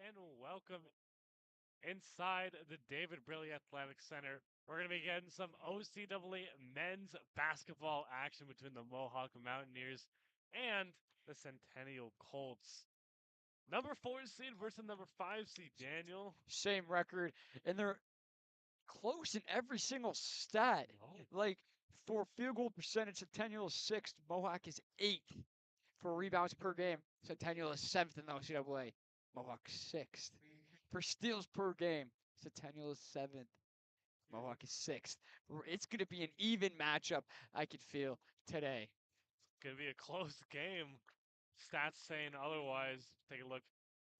and welcome inside the David Briley Athletic Center. We're going to be getting some OCAA men's basketball action between the Mohawk Mountaineers and the Centennial Colts. Number 4 seed versus number 5 seed, Daniel. Same record, and they're close in every single stat. Like for field goal percentage, Centennial is sixth, Mohawk is eighth. For rebounds per game, Centennial is seventh in the OCAA, Mohawk sixth. For steals per game, Centennial is seventh, Mohawk is sixth. It's going to be an even matchup, I could feel today. It's going to be a close game. Stats saying otherwise. Take a look.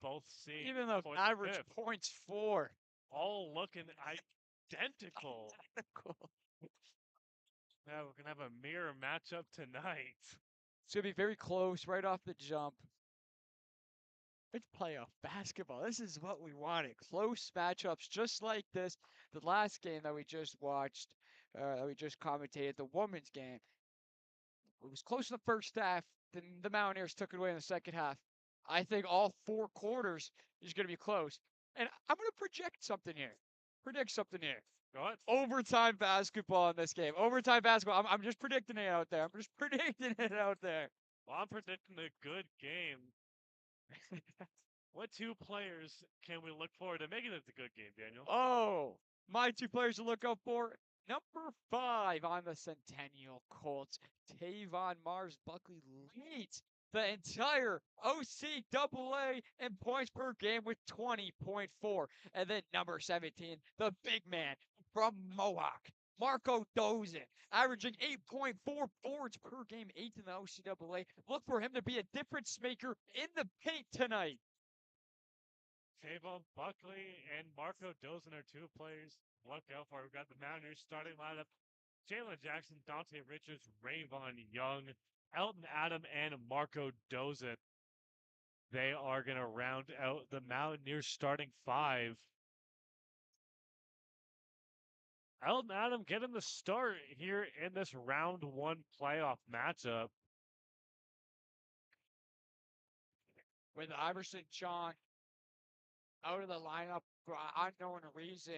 Both seeing Even though average points 4. all looking identical. Yeah, we're going to have a mirror matchup tonight. It's going to be very close right off the jump. It's playoff basketball. This is what we wanted. Close matchups just like this. The last game that we just watched, that we just commentated, the women's game. It was close in the first half. Then the Mountaineers took it away in the second half. I think all 4 quarters is going to be close. And I'm going to project something here. Predict something here. Go ahead. Overtime basketball in this game. Overtime basketball. I'm just predicting it out there. I'm just predicting it out there. Well, I'm predicting a good game. What 2 players can we look forward to making it a good game, Daniel? Oh, my 2 players to look out for. Number 5 on the Centennial Colts, Tavon Mars Buckley leads the entire OCAA in points per game with 20.4. And then number 17, the big man from Mohawk, Marco Dozen, averaging 8.4 boards per game, 8th in the OCAA. Look for him to be a difference maker in the paint tonight. Tavon Buckley and Marco Dozen are 2 players. Look out for. We've got the Mountaineers starting lineup. Jalen Jackson, Dante Richards, Rayvon Young, Elton Adam, and Marco Dozen. They are going to round out the Mountaineers starting 5. Elton Adam getting the start here in this round 1 playoff matchup. With Iverson John out of the lineup for unknown reason,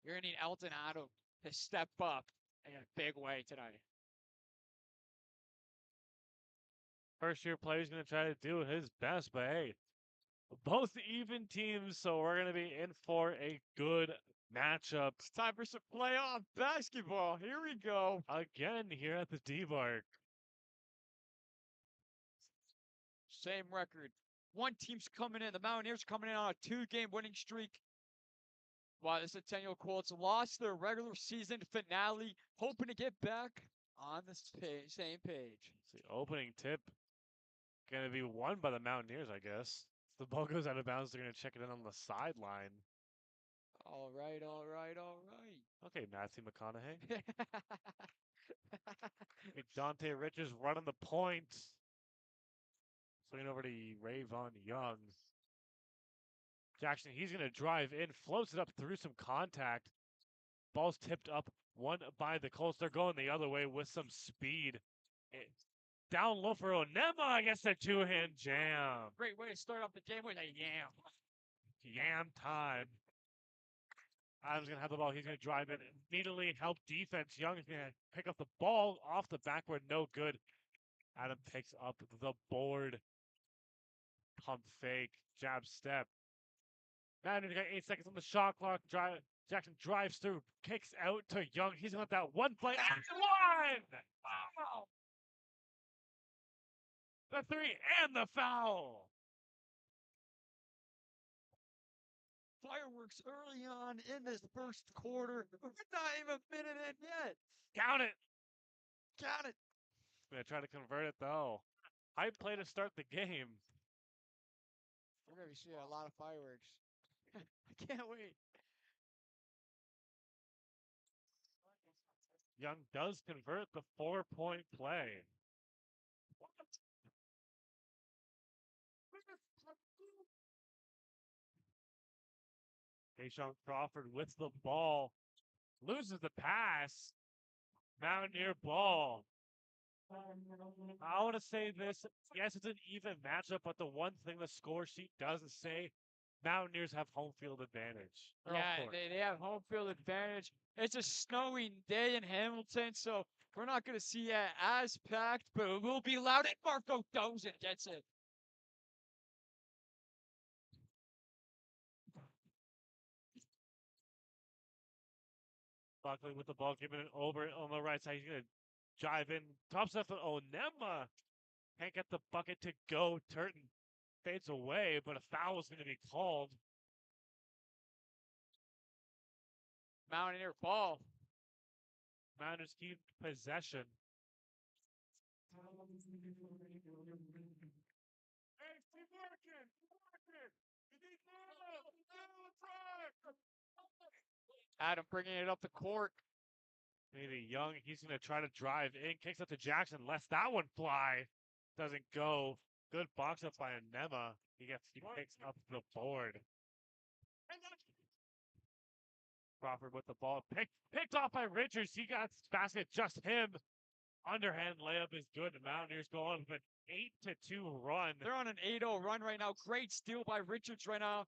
you're going to need Elton Adam to step up in a big way tonight. First-year player's going to try to do his best, but hey, both even teams, so we're going to be in for a good matchup. It's time for some playoff basketball. Here we go. Again, here at the D-Bark. Same record. One team's coming in. The Mountaineers coming in on a 2-game winning streak. While the Centennial Colts lost their regular season finale, hoping to get back on the same page. The opening tip going to be won by the Mountaineers, I guess. If the ball goes out of bounds, they're going to check it in on the sideline. All right. Okay, Matthew McConaughey. Dante Richards running the point. Swinging over to Rayvon Young. Jackson, he's going to drive in, floats it up through some contact. Ball's tipped up, one by the Colts. They're going the other way with some speed. Down low for Onema gets a 2-hand jam. Great way to start off the game with a yam. Yam time. Adams going to have the ball. He's going to drive in, immediately help defense. Young is going to pick up the ball off the backboard. No good. Adam picks up the board. Pump fake. Jab step. Mountaineers got 8 seconds on the shot clock. Jackson drives through. Kicks out to Young. He's going to let that one play. And one! Wow. The 3 and the foul. Fireworks early on in this first quarter. We're not even a minute in yet. Count it. Count it. Gonna try to convert it though. High play to start the game. We're gonna be seeing a lot of fireworks. I can't wait. Young does convert the 4-point play. Tayshawn Crawford with the ball. Loses the pass. Mountaineer ball. I want to say this. Yes, it's an even matchup, but the one thing the score sheet doesn't say Mountaineers have home field advantage. Yeah, they have home field advantage. It's a snowy day in Hamilton, so we're not going to see it as packed, but it will be loud. And Marco Dozen gets it. Buckley with the ball, giving it over on the right side. He's going to drive in. Top stuff for Onema. Can't get the bucket to go. Turton fades away, but a foul is going to be called. Mountaineer ball. Mountaineers keep possession. Adam bringing it up the court. Maybe Young, he's going to try to drive in. Kicks up to Jackson. Lets that one fly. Doesn't go. Good box up by Onema. He picks up the board. Crawford with the ball. Picked off by Richards. He got basket, just him. Underhand layup is good. The Mountaineers go on with an 8-2 run. They're on an 8-0 run right now. Great steal by Richards right now.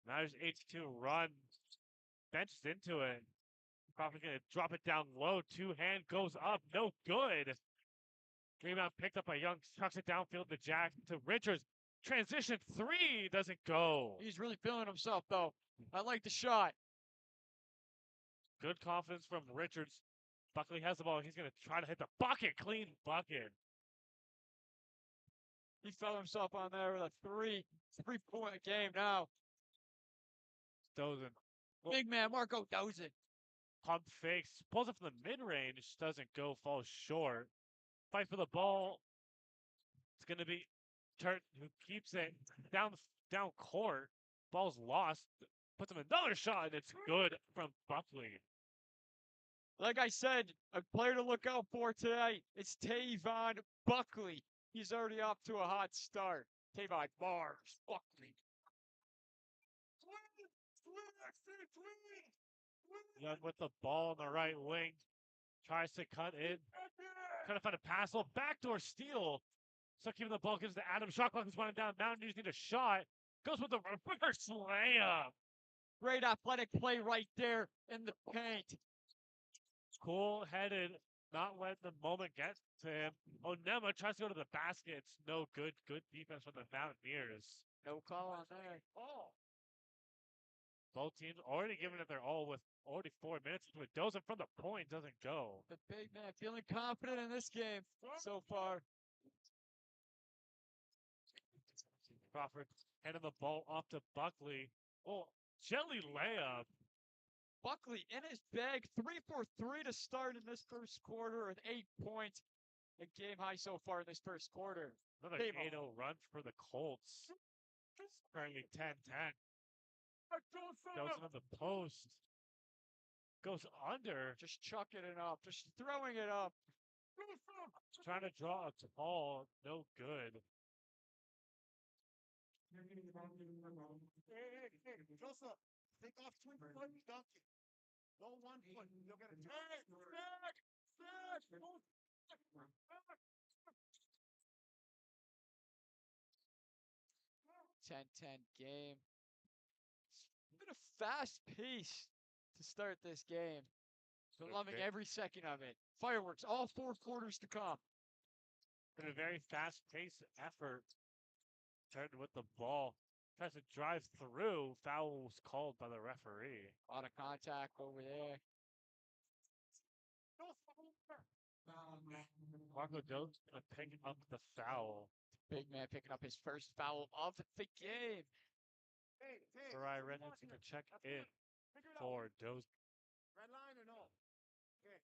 Mountaineers 8-2 run. Benches into it. Crawford's going to drop it down low. Two-hand goes up. No good. Rebound picked up by Young. Chucks it downfield to Jack to Richards. Transition three doesn't go. He's really feeling himself, though. I like the shot. Good confidence from Richards. Buckley has the ball. He's going to try to hit the bucket. Clean bucket. He felt himself on there with a three-point game now. Dozen. Big man, Marco Dozen. Pump fakes. Pulls it from the mid-range. Doesn't go. Falls short. Fight for the ball. It's going to be Turton who keeps it down court. Ball's lost. Puts him another shot, and it's good from Buckley. Like I said, a player to look out for today. It's Tavon Buckley. He's already off to a hot start. Tavon Mars Buckley. Young with the ball on the right wing. Tries to cut in. Trying to find a pass. Little backdoor steal. So keeping the ball, gives to Adam. Shot clock is running down. Mountaineers need a shot. Goes with the reverse layup. Great athletic play right there in the paint. Cool-headed, not letting the moment get to him. Onema tries to go to the basket. It's no good. Good defense from the Mountaineers. No call on there. Oh. Both teams already giving it their all with already 4 minutes into it. Dozen from the point doesn't go. The big man feeling confident in this game so far. Crawford handing the ball off to Buckley. Oh, jelly layup. Buckley in his bag, 3 for 3 to start in this first quarter with 8 points. A game high so far in this first quarter. Another 8-0 run for the Colts. Currently 10-10. Goes into the post. Goes under. Just chucking it up. Just throwing it up. Trying to draw a ball. No good. Joseph, take off 2 foot, dunk it. No 1 foot. You'll get a tag. 10-10 game. It's been a fast pace to start this game. So loving every second of it. Fireworks, all 4 quarters to come. Been a very fast-paced effort. Turton with the ball. Tries to drive through. Foul was called by the referee. A lot of contact over there. Marco Dote's going to pick up the foul. Big man picking up his first foul of the game. Mariah Reynolds going to check in for Doze. Red line or no? Okay.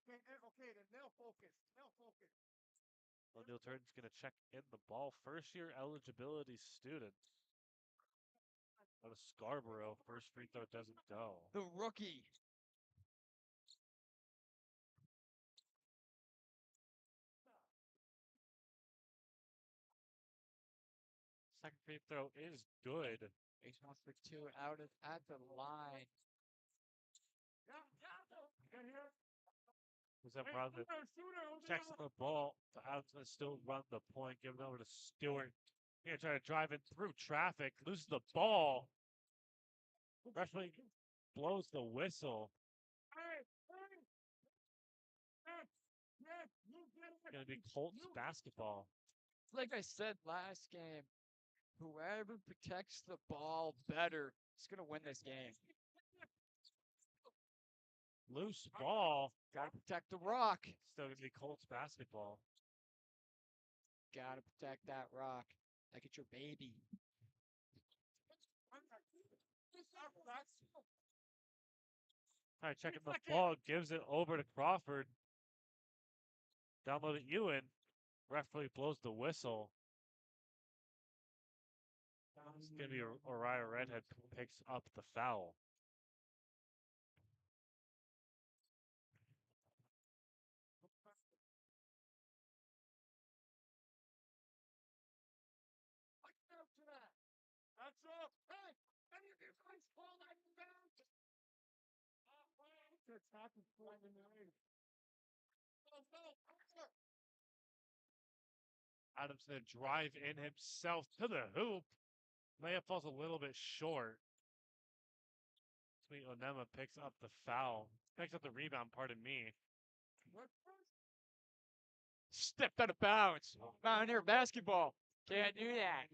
Okay, then now focus. O'Neal Turton's going to check in the ball. First-year eligibility student. Out of Scarborough. First free throw doesn't go. The rookie. Second free throw is good. Makes 1 for 2 out at the line. Was that run that checks the ball to still run the point, give it over to Stewart. Gonna try to drive it through traffic, loses the ball. Referee blows the whistle. Gonna be Colts basketball. Like I said last game, whoever protects the ball better is gonna win this game. Loose ball. Gotta protect the rock. Still gonna be Colts basketball. Gotta protect that rock. Like it's your baby. All right, checking the ball, gives it over to Crawford. Download it, Ewan. Referee blows the whistle. It's gonna be Uriah Redhead picks up the foul. That's up. Hey, any of you guys call that down? It's happened for the night. Adams gonna drive in himself to the hoop. Layup falls a little bit short. Sweet Onema picks up the foul. Picks up the rebound, pardon me. Stepped out of bounds. Mountaineer basketball. Can't do that.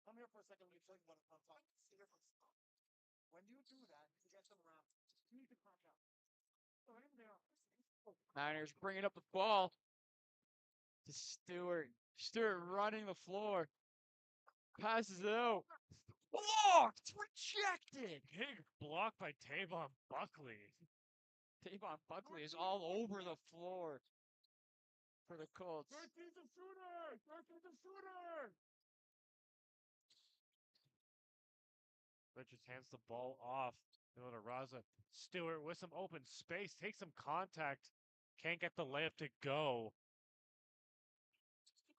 Come here for a second. Let me show you what I'm talking. See here for a second. When you do that, you get them around. You need to calm down. So in there. Mountaineers bringing up the ball to Stewart. Stewart running the floor. Passes it out. Blocked! Rejected! Big block by Tavon Buckley. Tavon Buckley is all over the floor for the Colts. He's a shooter! He's a shooter! Richards hands the ball off. Going to Raza. Stewart with some open space. Takes some contact. Can't get the layup to go.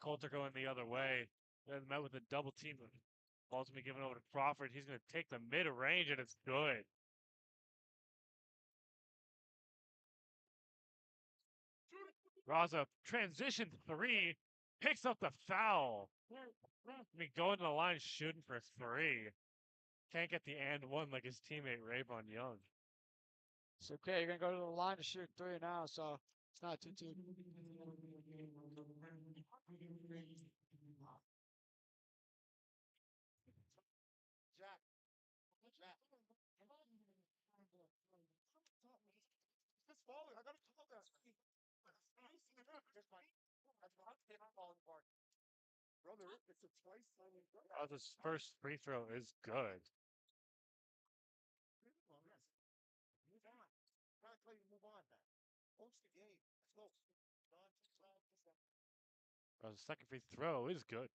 Colts are going the other way. They're met with a double team. Ball's going to be given over to Crawford. He's going to take the mid-range, and it's good. Raza, transition three. Picks up the foul. I mean, going to the line shooting for three. Can't get the and one like his teammate Rayvon Young. It's okay. You're going to go to the line to shoot three now, so it's not too. Jack. Jack. It's falling. I gotta tell that. That's falling apart. Brother, it's a twice signing. Raza's first free throw is good. Move on. Try to tell you to move on, man. Coach the game. Let's go. Raza's second free throw is good.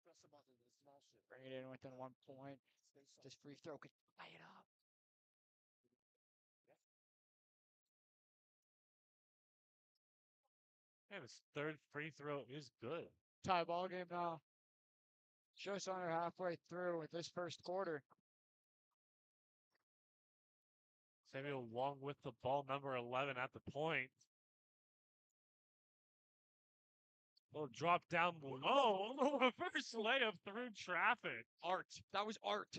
Press the button. The small shit. Bring it in within 1 point. Stay soft. This free throw could light it up. And his third free throw is good. Tie ball game now. Just under halfway through with this first quarter. Samuel Wong with the ball, number 11 at the point. Little drop down low. First layup through traffic. Art. That was art.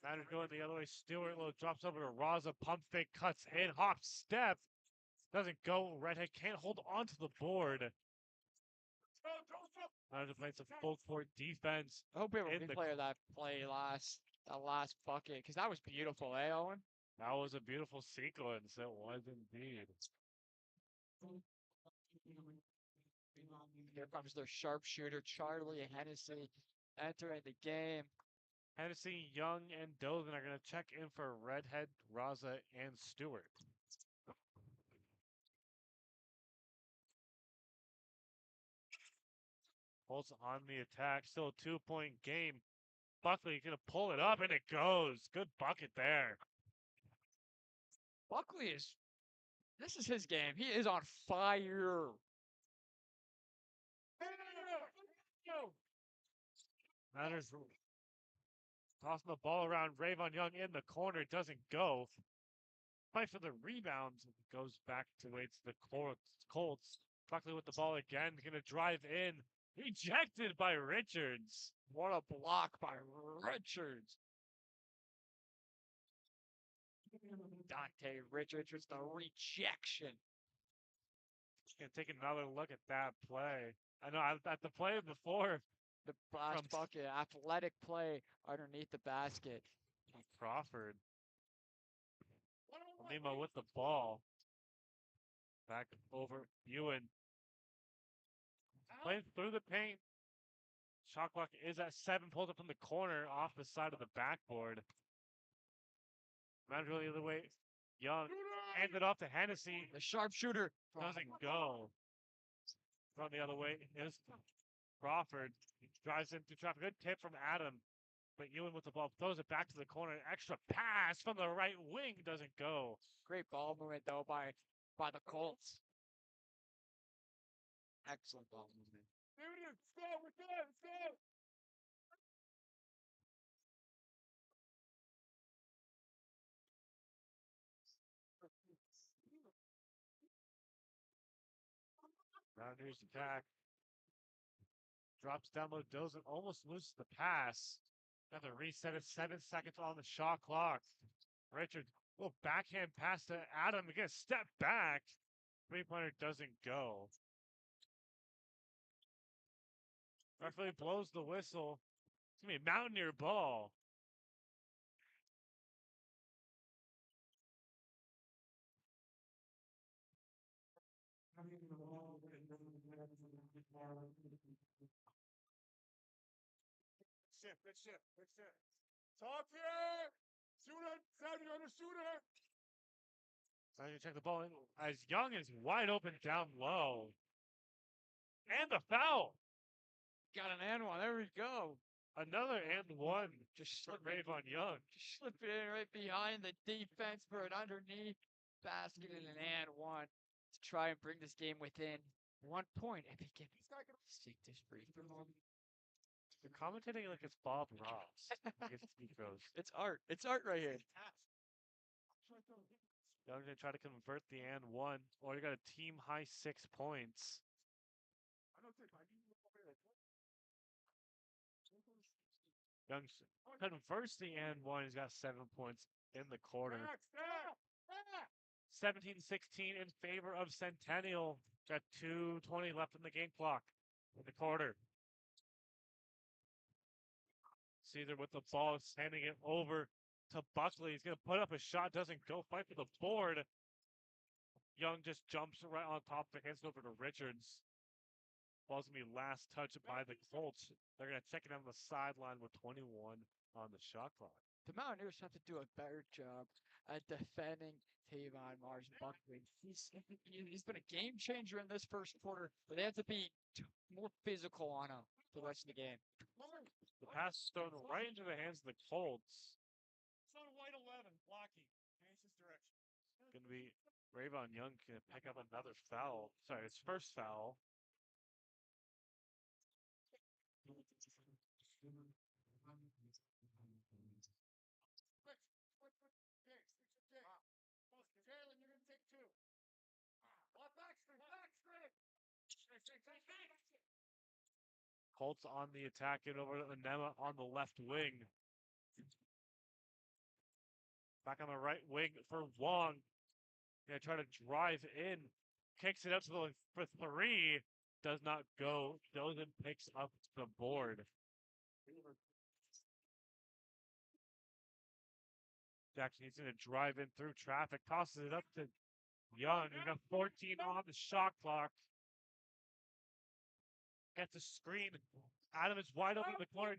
Snyder going the other way. Stewart little drops over to Raza. Pump fake, cuts in, hop, step. Doesn't go. Redhead can't hold on to the board. Snyder plays some full court defense. I hope we have a In the- replay of that play that last bucket, because that was beautiful, eh, Owen? That was a beautiful sequence. It was indeed. Here comes their sharpshooter, Charlie Hennessy, entering the game. Hennessy, Young, and Dolan are going to check in for Redhead, Raza, and Stewart. Colts on the attack. Still a 2-point game. Buckley going to pull it up, and it goes. Good bucket there. Buckley this is his game. He is on fire. Mountaineers tossing the ball around. Rayvon Young in the corner. Doesn't go. Fight for the rebound. Goes back to waits the Colts. Buckley with the ball again. Gonna drive in. Rejected by Richards. What a block by Richards. Dante Richards with the rejection. Gonna take another look at that play. I know at the play before The blast From- bucket, athletic play underneath the basket. Crawford. Lima with the ball. Back over Ewan. Playing through the paint. Shot clock is at 7. Pulled up from the corner off the side of the backboard. Mountaineers the other way. Young hands it off to Hennessy. The sharpshooter Doesn't go. From the other way is Crawford. Drives into traffic. Good tip from Adam. But Ewan with the ball throws it back to the corner. Extra pass from the right wing. Doesn't go. Great ball movement though by the Colts. Excellent ball movement. There it is. Stop. We're done. Stop. Mountaineers attack. Drops down low, doesn't almost loses the pass. Got to reset it. 7 seconds on the shot clock. Richards, little backhand pass to Adam. Again, step back. 3-pointer doesn't go. Referee blows the whistle. It's gonna be a Mountaineer ball. Good shift. Talk here. Shooter. Samuel, you're the shooter. So you check the ball in. As Young is wide open down low. And the foul. Got an and one. There we go. Another and one. Just For slip it, Rayvon Young. just slip it in right behind the defense for an underneath basket and an and one to try and bring this game within 1 point. If he can stick this brief for a moment. You're commentating like it's Bob Ross. Against Negros. It's art. It's art right here. Young's gonna try to convert the and one. Or you got a team high 6 points. Young's converts the and one. He's got 7 points in the quarter. 17-16 in favor of Centennial. Got 2:20 left in the game clock in the quarter. Caesar with the ball, handing it over to Buckley. He's going to put up a shot, doesn't go. Fight for the board. Young just jumps right on top of it, hands it over to Richards. Ball's going to be last touched by the Colts. They're going to check it on the sideline with 21 on the shot clock. The Mountaineers have to do a better job at defending Tavon Mars Buckley. He's been a game changer in this first quarter, but they have to be more physical on him for the rest of the game. The pass is thrown right into the hands of the Colts. It's on white 11, blocking. Hands direction. Going to be Rayvon Young going to pick up another foul. Sorry, his first foul. Jalen, you're going to take 2. Back straight. Colts on the attack, and over to Nema on the left wing. Back on the right wing for Wong. Gonna try to drive in. Kicks it up to the for 3. Does not go. Dozen picks up the board. Jackson, he's going to drive in through traffic. Tosses it up to Young. He's got 14 on the shot clock. Gets a screen. Adam is wide open in the corner.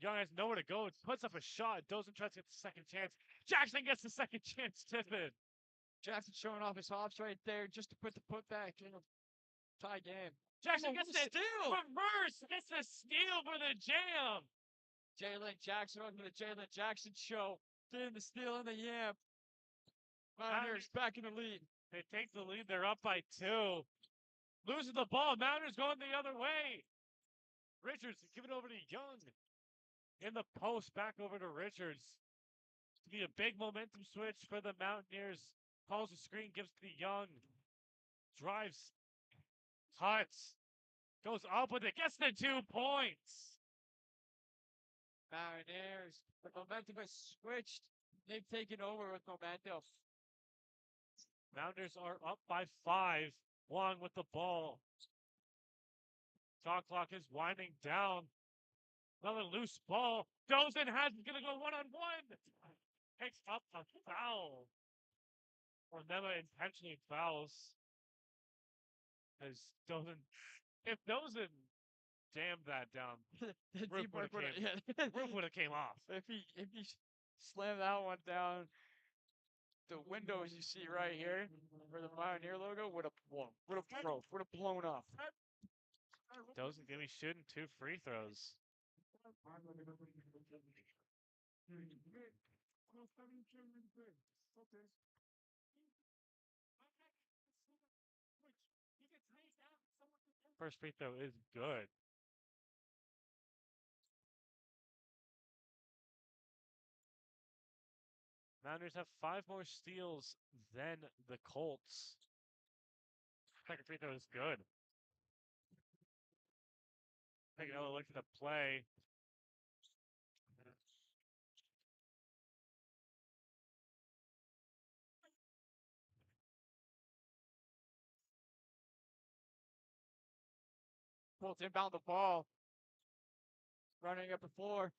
Young has nowhere to go. It puts up a shot. Dozen tries to get the second chance. Jackson gets the second chance. Tip it. Jackson showing off his hops right there just to put the putback in a tie game. Jackson gets the steal. reverse. Gets the steal for the jam. Jalen Jackson on the Jalen Jackson show. Getting the steal in the yam. Mountaineers back in the lead. They take the lead. They're up by 2. Losing the ball. Mountaineers going the other way. Richards give it over to Young. In the post, back over to Richards. To be a big momentum switch for the Mountaineers. Calls the screen, gives to Young. Drives. Cuts. Goes up with it. Gets the 2 points. Mountaineers, the momentum has switched. They've taken over with momentum. Mountaineers are up by 5. Wong with the ball. Shot clock is winding down. Another loose ball. Dozen has going to go 1-on-1. Picks up a foul. Or never intentionally fouls. As Dozen, if Dozen jammed that down, The Roof deep work would've would would have came off. if he slammed that one down, the windows you see right here, where the Pioneer logo would have blown up. Dozen gonna be shooting 2 free throws. First free throw is good. Mountaineers have 5 more steals than the Colts. Second free throw is good. Take another look at the play. Colts inbound the ball. Running up the floor.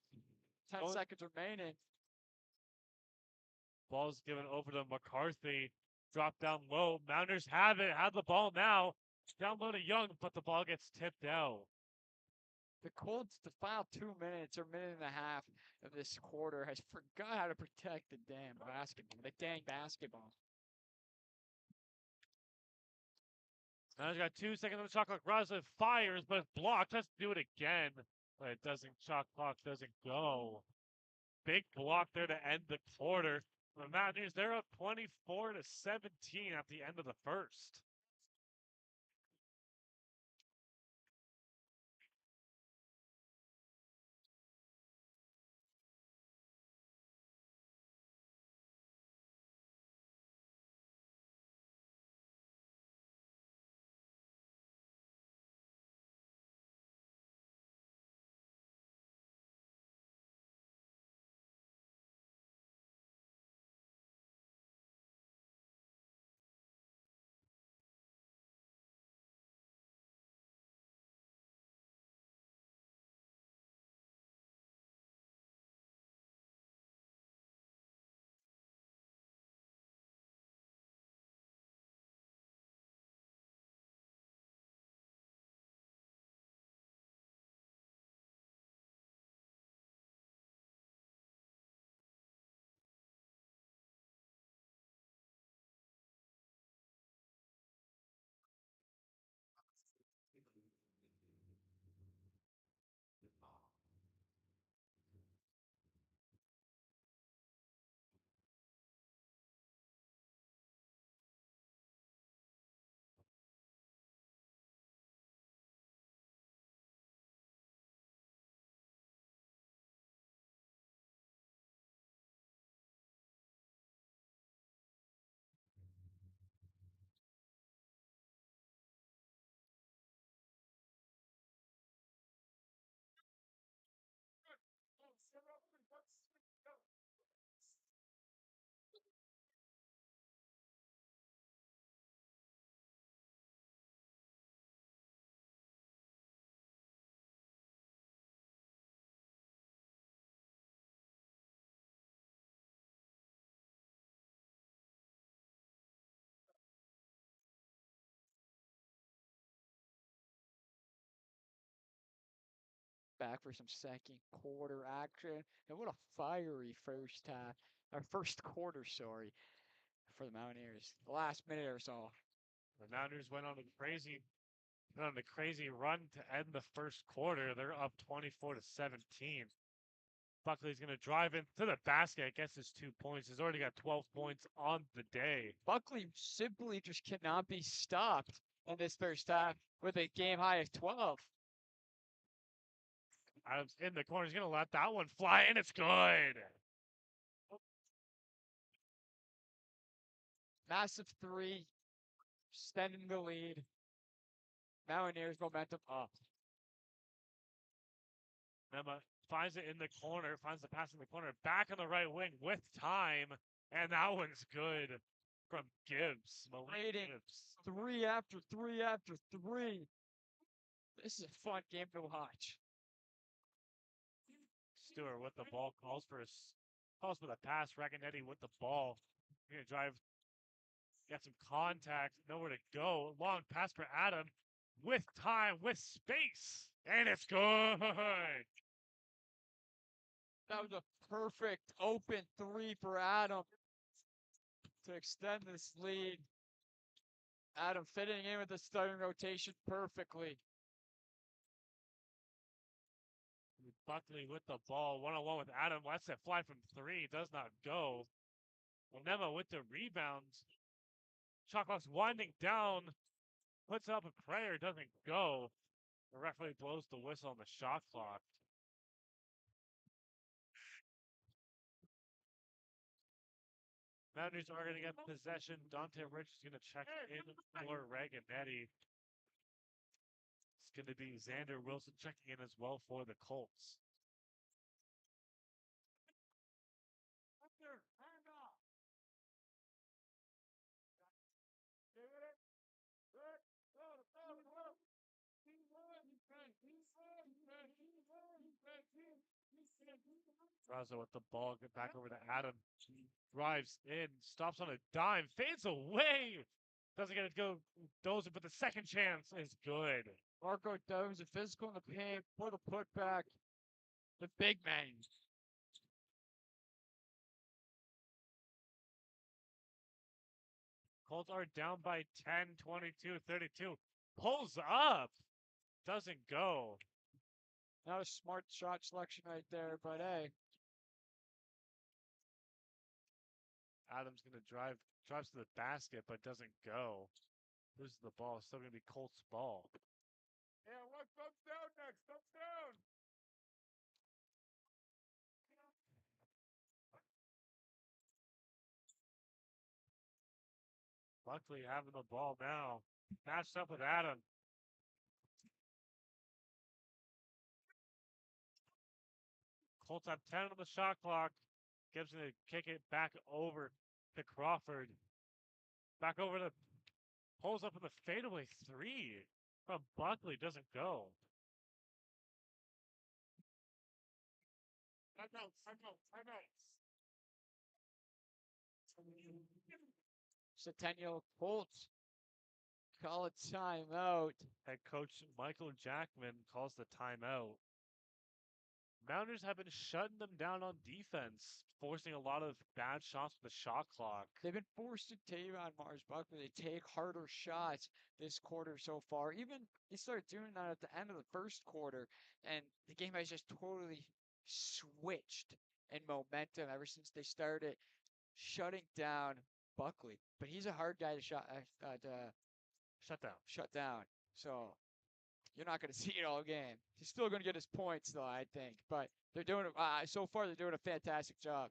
10 Going- seconds remaining. Ball's given over to McCarthy. Drop down low. Mountaineers have it. Have the ball now. Down low to Young, but the ball gets tipped out. The Colts, the final 2 minutes or minute and a half of this quarter, has forgot how to protect the damn basketball. Mountaineers got 2 seconds on the shot clock. Roslin fires, but it's blocked. Let's do it again. But it doesn't. Shot clock doesn't go. Big block there to end the quarter. The Mountaineers, they're up 24-17 at the end of the first. Back for some second quarter action. And what a fiery first half. Our first quarter, sorry, for the Mountaineers. The last minute or so. The Mountaineers went on a crazy run to end the first quarter. They're up 24-17. Buckley's going to drive into the basket, gets his 2 points. He's already got 12 points on the day. Buckley simply just cannot be stopped in this first half with a game high of 12. Adams in the corner. He's going to let that one fly, and it's good. Massive three, extending the lead. Mountaineers momentum up. Nema finds it in the corner, finds the pass in the corner, back on the right wing with time, and that one's good from Gibbs. Malik Rating Gibbs. 3 after 3 after 3. This is a fun game to watch. Stewart with the ball, calls for the pass. Raganetti with the ball. Gonna drive, got some contact, nowhere to go. Long pass for Adam with time, with space, and it's good. That was a perfect open three for Adam to extend this lead. Adam fitting in with the starting rotation perfectly. Buckley with the ball, one-on-one with Adam. Lets it fly from three, does not go. Onema with the rebound. Shot clock's winding down. Puts up a prayer, doesn't go. The referee blows the whistle on the shot clock. Mountaineers are going to get possession. Dante Rich is going to check in for Raganetti. It's going to be Xander Wilson checking in as well for the Colts. Raza with the ball, get back over to Adam. Drives in, stops on a dime, fades away. Doesn't get it go. Dozer, but the second chance is good. Marco Dozer, physical in the paint, for the putback. The big man. Colts are down by 10, 22, 32. Pulls up. Doesn't go. Not a smart shot selection right there, but hey. Adams going to drives to the basket, but doesn't go. Loses the ball. Still going to be Colts ball. Yeah, what thumbs down next? Thumbs down. Buckley having the ball now. Matched up with Adam. Colts have 10 on the shot clock. Gibbs going to kick it back over to Crawford. Back over to pulls up in the fadeaway three from Buckley. Doesn't go. Centennial Colts call a timeout. Head coach Michael Jackman calls the timeout. Mountaineers have been shutting them down on defense, forcing a lot of bad shots with the shot clock. They've been forced to Tavon Mars Buckley to take harder shots this quarter so far. Even they started doing that at the end of the first quarter, and the game has just totally switched in momentum ever since they started shutting down Buckley. But he's a hard guy to Shut down. shut down. So you're not going to see it all game. He's still going to get his points, though, I think. But they're doing it. So far, they're doing a fantastic job.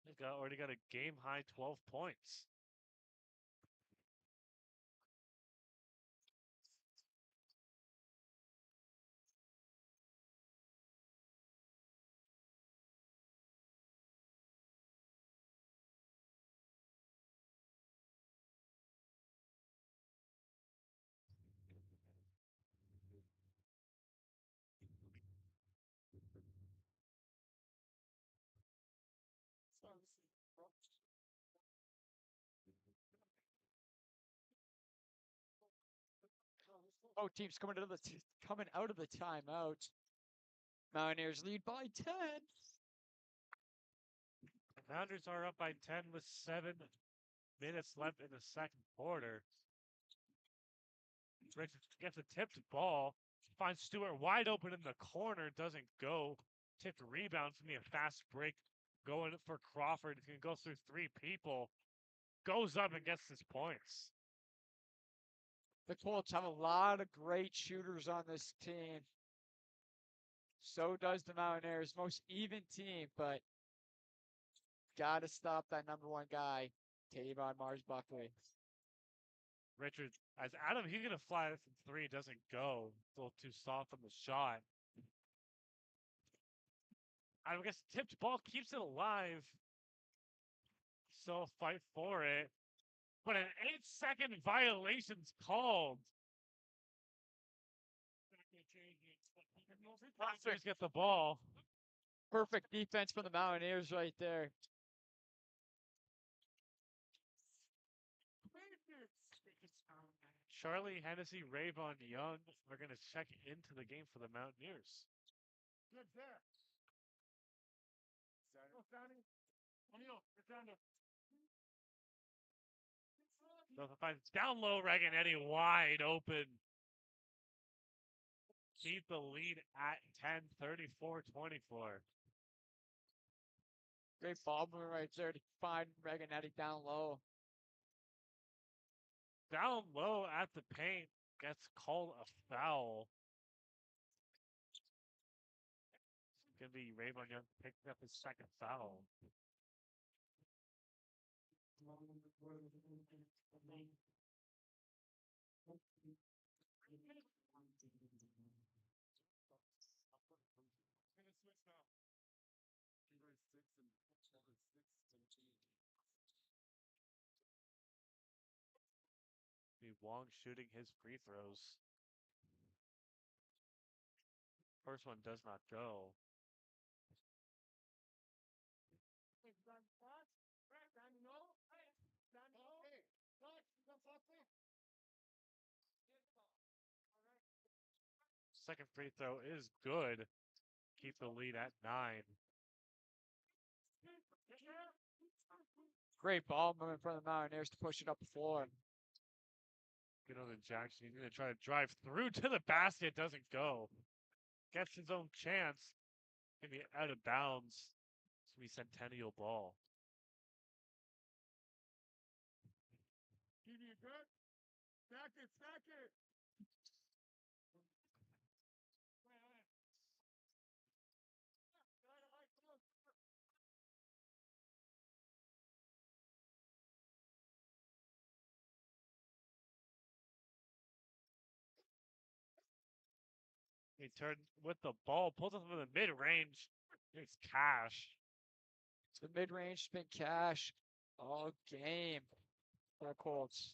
They've already got a game high 12 points. Oh, teams coming out of the timeout. Mountaineers lead by 10. Mountaineers are up by 10 with 7 minutes left in the second quarter. Richards gets a tipped ball, finds Stewart wide open in the corner, doesn't go. Tipped rebound from a fast break going for Crawford. He goes through 3 people, goes up and gets his points. The Colts have a lot of great shooters on this team. So does the Mountaineers. Most even team, but gotta stop that number one guy, Tavon Mars Buckley. Richard, as Adam, he's gonna fly this in three. Doesn't go. It's a little too soft on the shot. I guess tipped ball keeps it alive. So fight for it. But an 8-second violation's called. Just get the ball. Perfect defense from the Mountaineers right there. Charlie Hennessy, Rayvon Young are going to check into the game for the Mountaineers. Good there. Down low, Reganetti wide open. Keep the lead at 10, 34-24. Great ball movement right there to find Reganetti down low. Down low at the paint gets called a foul. It's going to be Rayvon Young picking up his second foul. Be Wong shooting his free throws. First one does not go. Second free throw is good. Keep the lead at 9. Great ball movement from the Mountaineers to push it up the floor. Good on the Jackson. He's going to try to drive through to the basket. Doesn't go. Gets his own chance. Going to be out of bounds. It's going to be Centennial ball. Give you good. Stack it, stack it. He turned with the ball, pulls up from the mid-range. It's Cash. The mid-range spin cash all game for the Colts.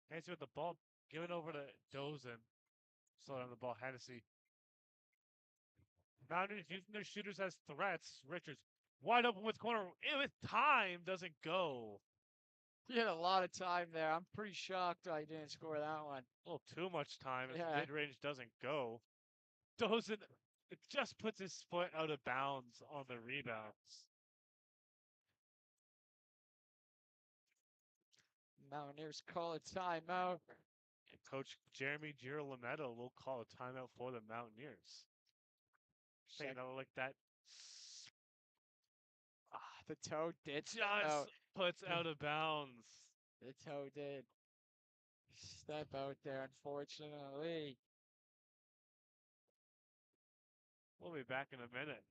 Hennessy with the ball, giving over to Dozen. Slow down the ball, Hennessy. Mountaineers using their shooters as threats. Richards wide open with corner. With time, doesn't go. He had a lot of time there. I'm pretty shocked I didn't score that one. A little too much time. His Yeah. mid-range doesn't go. Dozen just puts his foot out of bounds on the rebounds. Mountaineers call a timeout. And Coach Jeremy Girolamo will call a timeout for the Mountaineers. Taking a look like that. The toe did step Just out. puts out of bounds. The toe did step out there, unfortunately. We'll be back in a minute.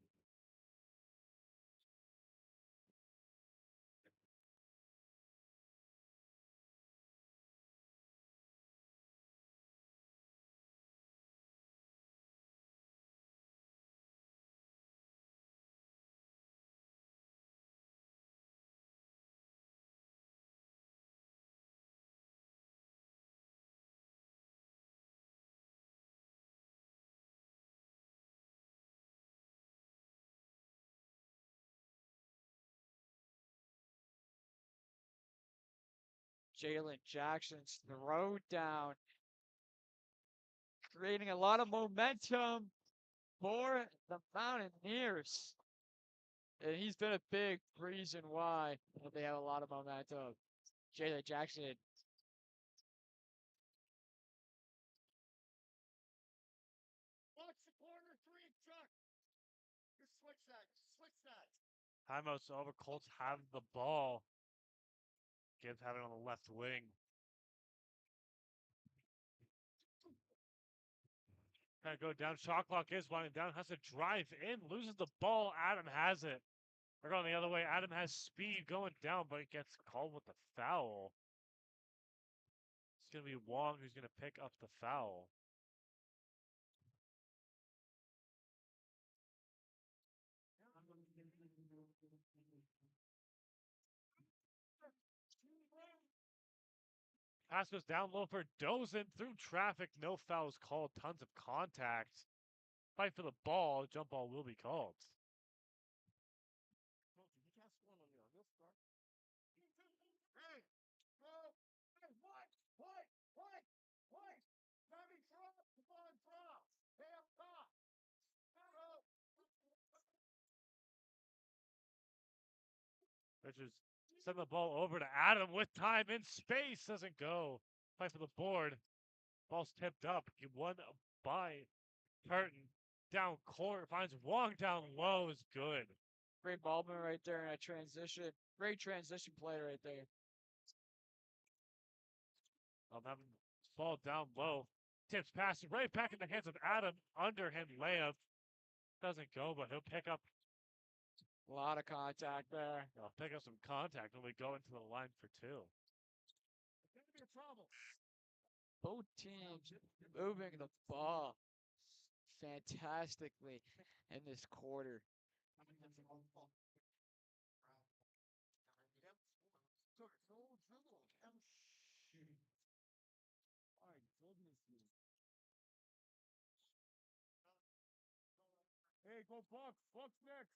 Jalen Jackson's throw down, creating a lot of momentum for the Mountaineers. And he's been a big reason why they have a lot of momentum. Jalen Jackson. Watch the corner three, Chuck. Just switch that. Switch that. Timeout's over. Colts have the ball. Gibbs have it on the left wing. Trying to go down. Shot clock is winding down. Has to drive in. Loses the ball. Adam has it. We're going the other way. Adam has speed going down, but he gets called with the foul. It's going to be Wong who's going to pick up the foul. Pass goes down low for Dozen through traffic. No fouls called. Tons of contact. Fight for the ball. Jump ball will be called. Hey, bro, hey, what? Tommy, drop, come on, drop. Hey, up top. Bro. Richards send the ball over to Adam with time in space. Doesn't go. Fight for the board. Ball's tipped up. He won by Curtin. Down court. Finds Wong down low. Is good. Great ball movement right there in a transition. Great transition play right there. Having ball down low. Tips pass right back in the hands of Adam. Underhand layup. Doesn't go, but he'll pick up. A lot of contact there. He'll pick up some contact when we go into the line for two. It's gonna be a trouble. Both teams moving the ball fantastically in this quarter. Took no dribble. My goodness me. Hey, go Bucks. Bucks next.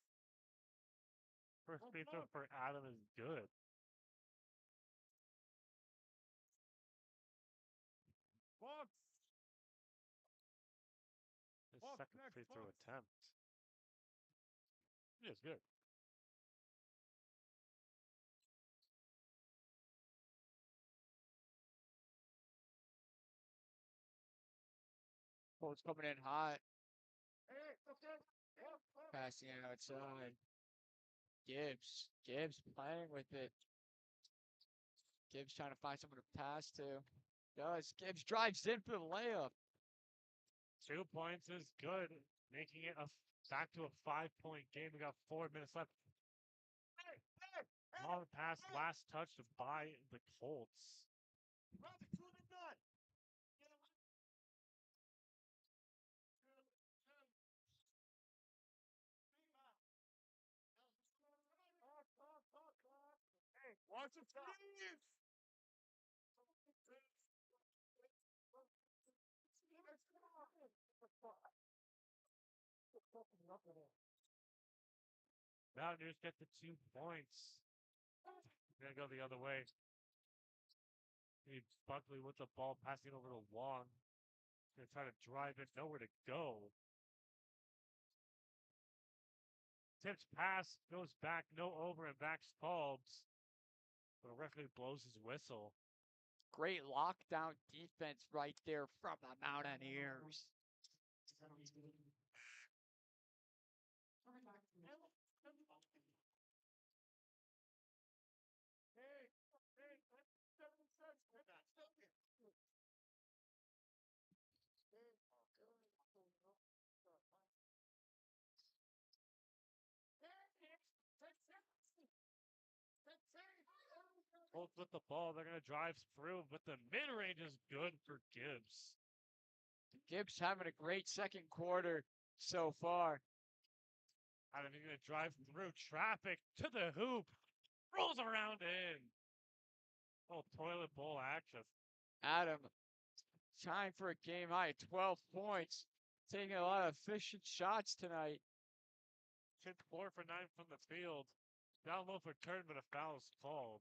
First free throw for Adam is good. Bucks. His Bucks second next, free throw Bucks. attempt. It is good. Colts coming in hot, Hey, okay. passing it outside. Gibbs playing with it. Gibbs trying to find someone to pass to. Gibbs drives in for the layup. 2 points is good, making it back to a 5-point game. We got 4 minutes left. Long pass, last touch by the Colts. Robert, two and done. Hey, watch it, please. Mountaineers get the 2 points. Gonna go the other way. Buckley with the ball, passing over to Wong. Gonna try to drive it, nowhere to go. Tips pass, goes back, no over and backs called. But a referee blows his whistle. Great lockdown defense right there from the Mountaineers. Colts with the ball, they're gonna drive through, but the mid-range is good for Gibbs. Gibbs having a great second quarter so far. Adam is gonna drive through traffic to the hoop, rolls around in. Oh, toilet bowl action. Adam trying for a game high at 12 points. Taking a lot of efficient shots tonight. Hit 4 for 9 from the field. Down low for Curtin, but a foul is called.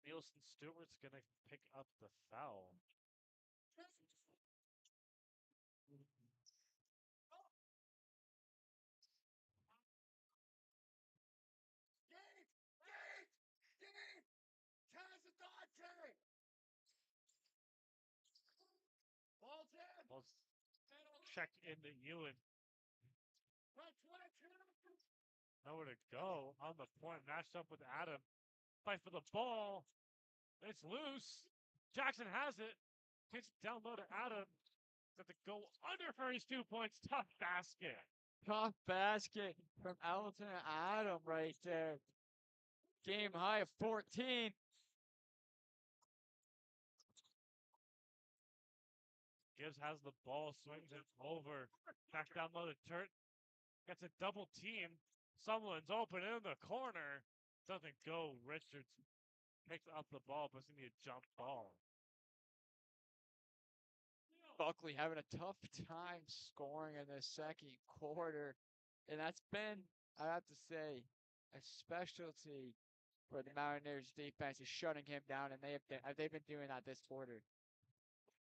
Nielsen Stewart's gonna pick up the foul. Ball's check into Ewan. Nowhere to go on the point. Matched up with Adam. Fight for the ball. It's loose. Jackson has it. Kicks it down low to Adam. Got to go under for his 2 points. Tough basket. Tough basket from Elton and Adam right there. Game high of 14. Gibbs has the ball, swings it over. Back down low to Turt. Gets a double team. Someone's open in the corner. Doesn't go. Richards picks up the ball, but it's going to be a jump ball. Buckley having a tough time scoring in the second quarter. And that's been, I have to say, a specialty for the Mountaineers defense is shutting him down, and they've been doing that this quarter.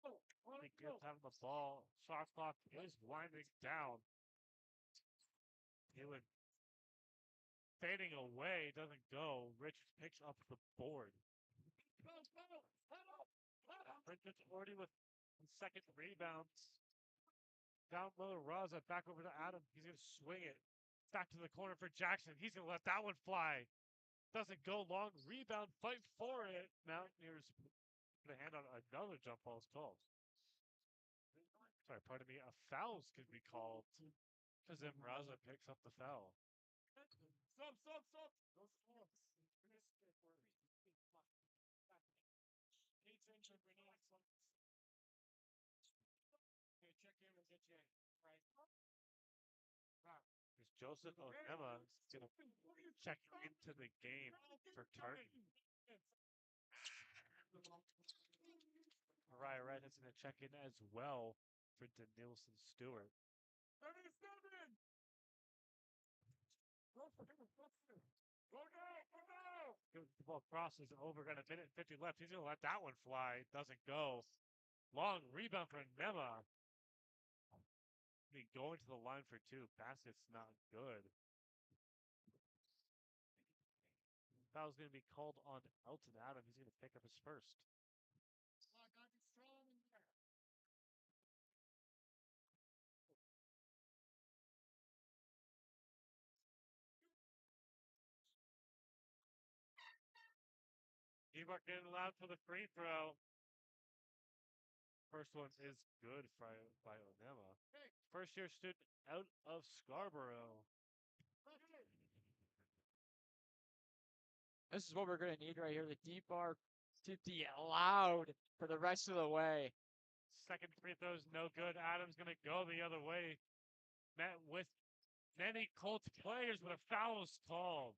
I think Gibbs having the ball. Shot clock is winding down. He would fading away, doesn't go. Richards picks up the board. Richards already with second rebounds. Down low to Raza, back over to Adam. He's going to swing it. Back to the corner for Jackson. He's going to let that one fly. Doesn't go long. Rebound, fight for it. Mountaineers put a hand on another jump ball is called. Sorry, pardon me. A fouls could be called because then Raza picks up the foul. Stop. Those fouls. Check in and get you right. There's Joseph Onema going to check into the game for Tartan. Mariah Red is going to check in as well for Denilson Stewart. 37! The ball crosses over, got a minute and 50 left. He's going to let that one fly. Doesn't go. Long rebound for Nema. Going to the line for two. Basket's not good. Foul's going to be called on Elton Adam. He's going to pick up his first. Ebert getting allowed for the free throw. First one is good by Onema. First year student out of Scarborough. This is what we're going to need right here. The deep bar to be allowed for the rest of the way. Second free throw is no good. Adams going to go the other way. Met with many Colts players, but a foul is called.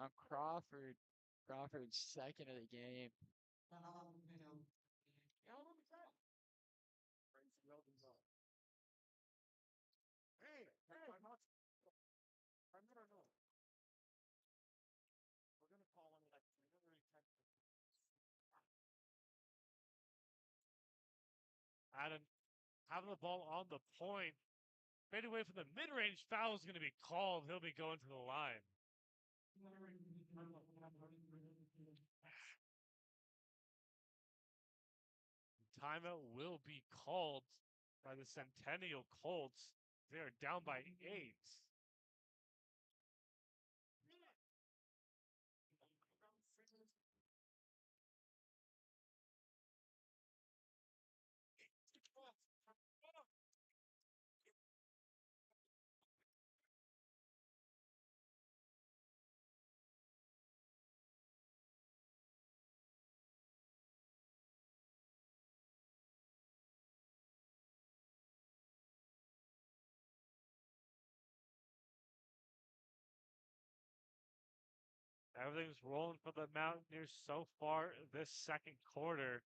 On Crawford. Crawford's second of the game. Adam having the ball on the point. Fade away from the mid-range foul is going to be called. He'll be going to the line. Timeout will be called by the Centennial Colts. They are down by 8. Everything's rolling for the Mountaineers so far this second quarter.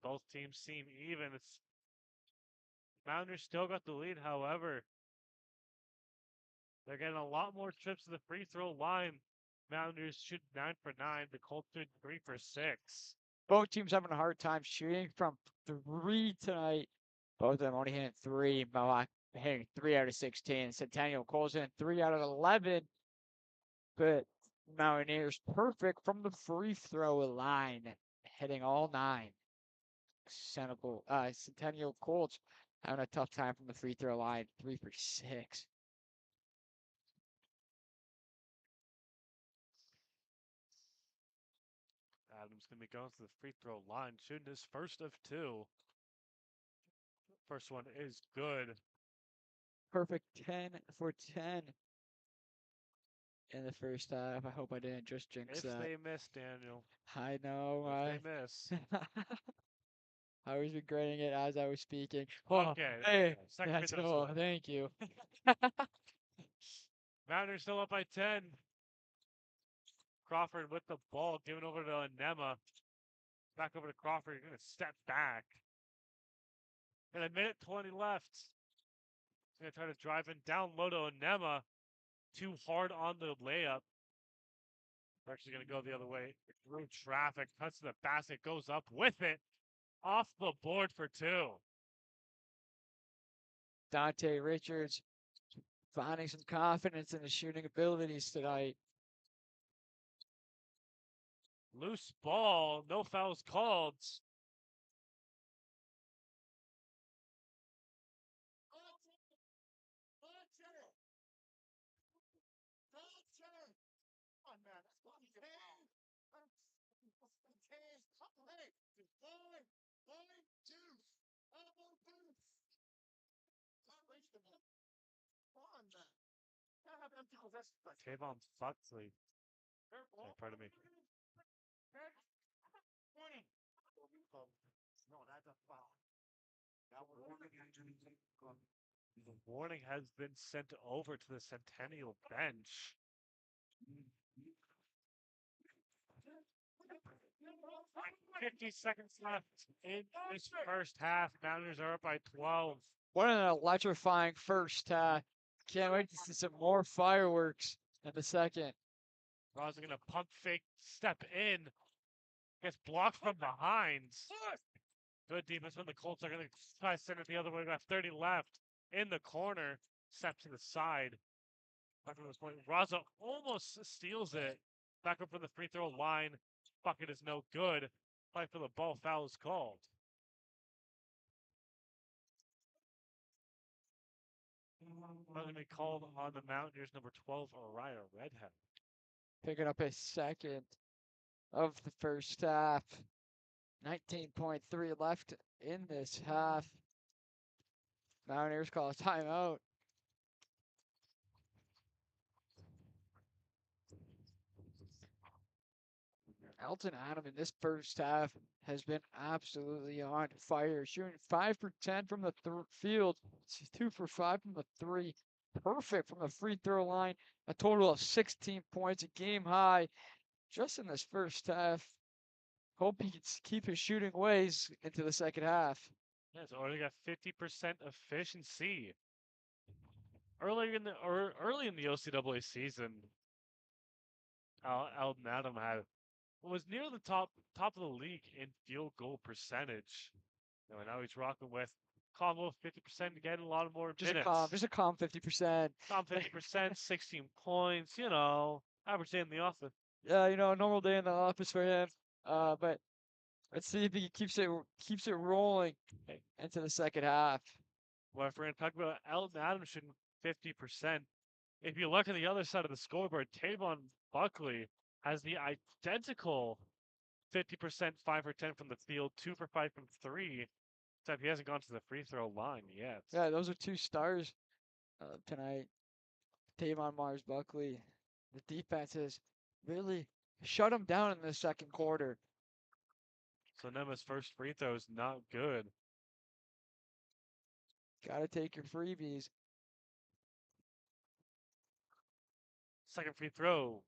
Both teams seem even. Mountaineers still got the lead, however. They're getting a lot more trips to the free throw line. Mountaineers shoot 9 for 9. The Colts shoot 3 for 6. Both teams having a hard time shooting from 3 tonight. Both of them only hitting 3. Mohawk hitting 3 out of 16. Centennial Colts hitting 3 out of 11. But Mountaineers perfect from the free throw line, hitting all 9. Centennial Colts having a tough time from the free throw line, 3 for 6. going to the free throw line, shooting his first of two. First one is good. Perfect 10 for 10 in the first half. I hope I didn't just jinx If that. they miss, Daniel. I know. If they miss. I was regretting it as I was speaking. Okay. Hey, Second free that's throw all. good. Thank you. Mountaineers still up by 10. Crawford with the ball, giving over to Anema. Back over to Crawford. He's going to step back. And a minute 20 left. He's going to try to drive in down low to Anema. Too hard on the layup. We're actually going to go the other way. Through traffic. Cuts to the basket. Goes up with it. Off the board for two. Dante Richards finding some confidence in his shooting abilities tonight. Loose ball. No fouls called. Come on, man. That's what I'm saying. Come on, man. Gotta have empty possession. Tavon Buckley. Careful. Sorry, pardon me. Warning. No, that's a foul. That was The warning has been sent over to the Centennial bench. 50 seconds left in this first half. Mountaineers are up by 12. What an electrifying first half. Can't wait to see some more fireworks in the second. Ross going to pump fake, step in. Gets blocked from behind. Good defense when the Colts are going to try to send it the other way. We got 30 left in the corner. Step to the side. Back from this point. Raza almost steals it. Back up for the free throw line. Bucket is no good. Fight for the ball. Foul is called. Going to be called on the Mountaineers, number 12, Oriah Redhead. Picking up a second of the first half. 19.3 left in this half. Mountaineers call a timeout. Elton Adam in this first half has been absolutely on fire, shooting 5 for 10 from the field, 2 for 5 from the three, perfect from the free throw line, a total of 16 points, a game high just in this first half. Hope he can keep his shooting ways into the second half. Yeah, it's already got 50% efficiency. Early in the OCAA season, Elton Adam was near the top of the league in field goal percentage. Now he's rocking with combo 50%, getting a lot more minutes. Just a calm 50%. Calm 50%, 16 points. Average day in the office. Yeah, a normal day in the office for him. But let's see if he keeps it rolling into the second half. Well, if we're going to talk about Elton Adams shooting 50%, if you look at the other side of the scoreboard, Tavon Buckley has the identical 50%, 5 for 10 from the field, 2 for 5 from 3. Except he hasn't gone to the free throw line yet. Yeah, those are two stars tonight. Tavon Mars Buckley. The defense has really shut him down in the second quarter. So Nema's first free throw is not good. Gotta take your freebies. Second free throw.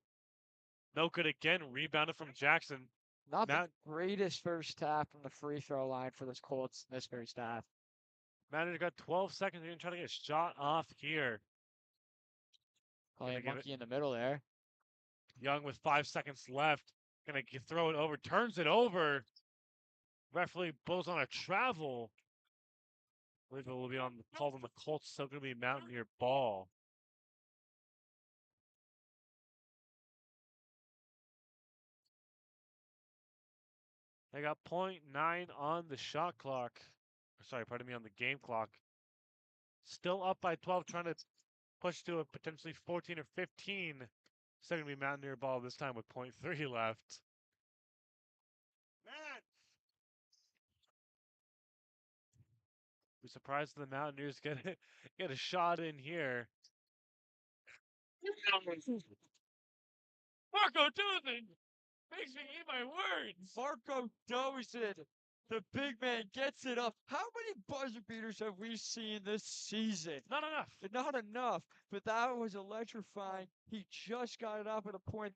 No good again. Rebounded from Jackson. Not the greatest first half from the free throw line for this Colts this first half. Manager got 12 seconds. He's going to try to get a shot off here. Playing monkey in the middle there. Young with 5 seconds left. Going to throw it over. Turns it over. Referee blows on a travel. I believe it will be called on the Colts. Still going to be Mountaineer ball. They got 0.9 on the shot clock. Sorry, pardon me, on the game clock. Still up by 12, trying to push to a potentially 14 or 15. Still going to be Mountaineer ball this time with 0.3 left. We're surprised the Mountaineers get a shot in here. Marco Duzin makes me eat my words. Marco Dozin, the big man, gets it up. How many buzzer beaters have we seen this season? Not enough. Not enough, but that was electrifying. He just got it up at a .3.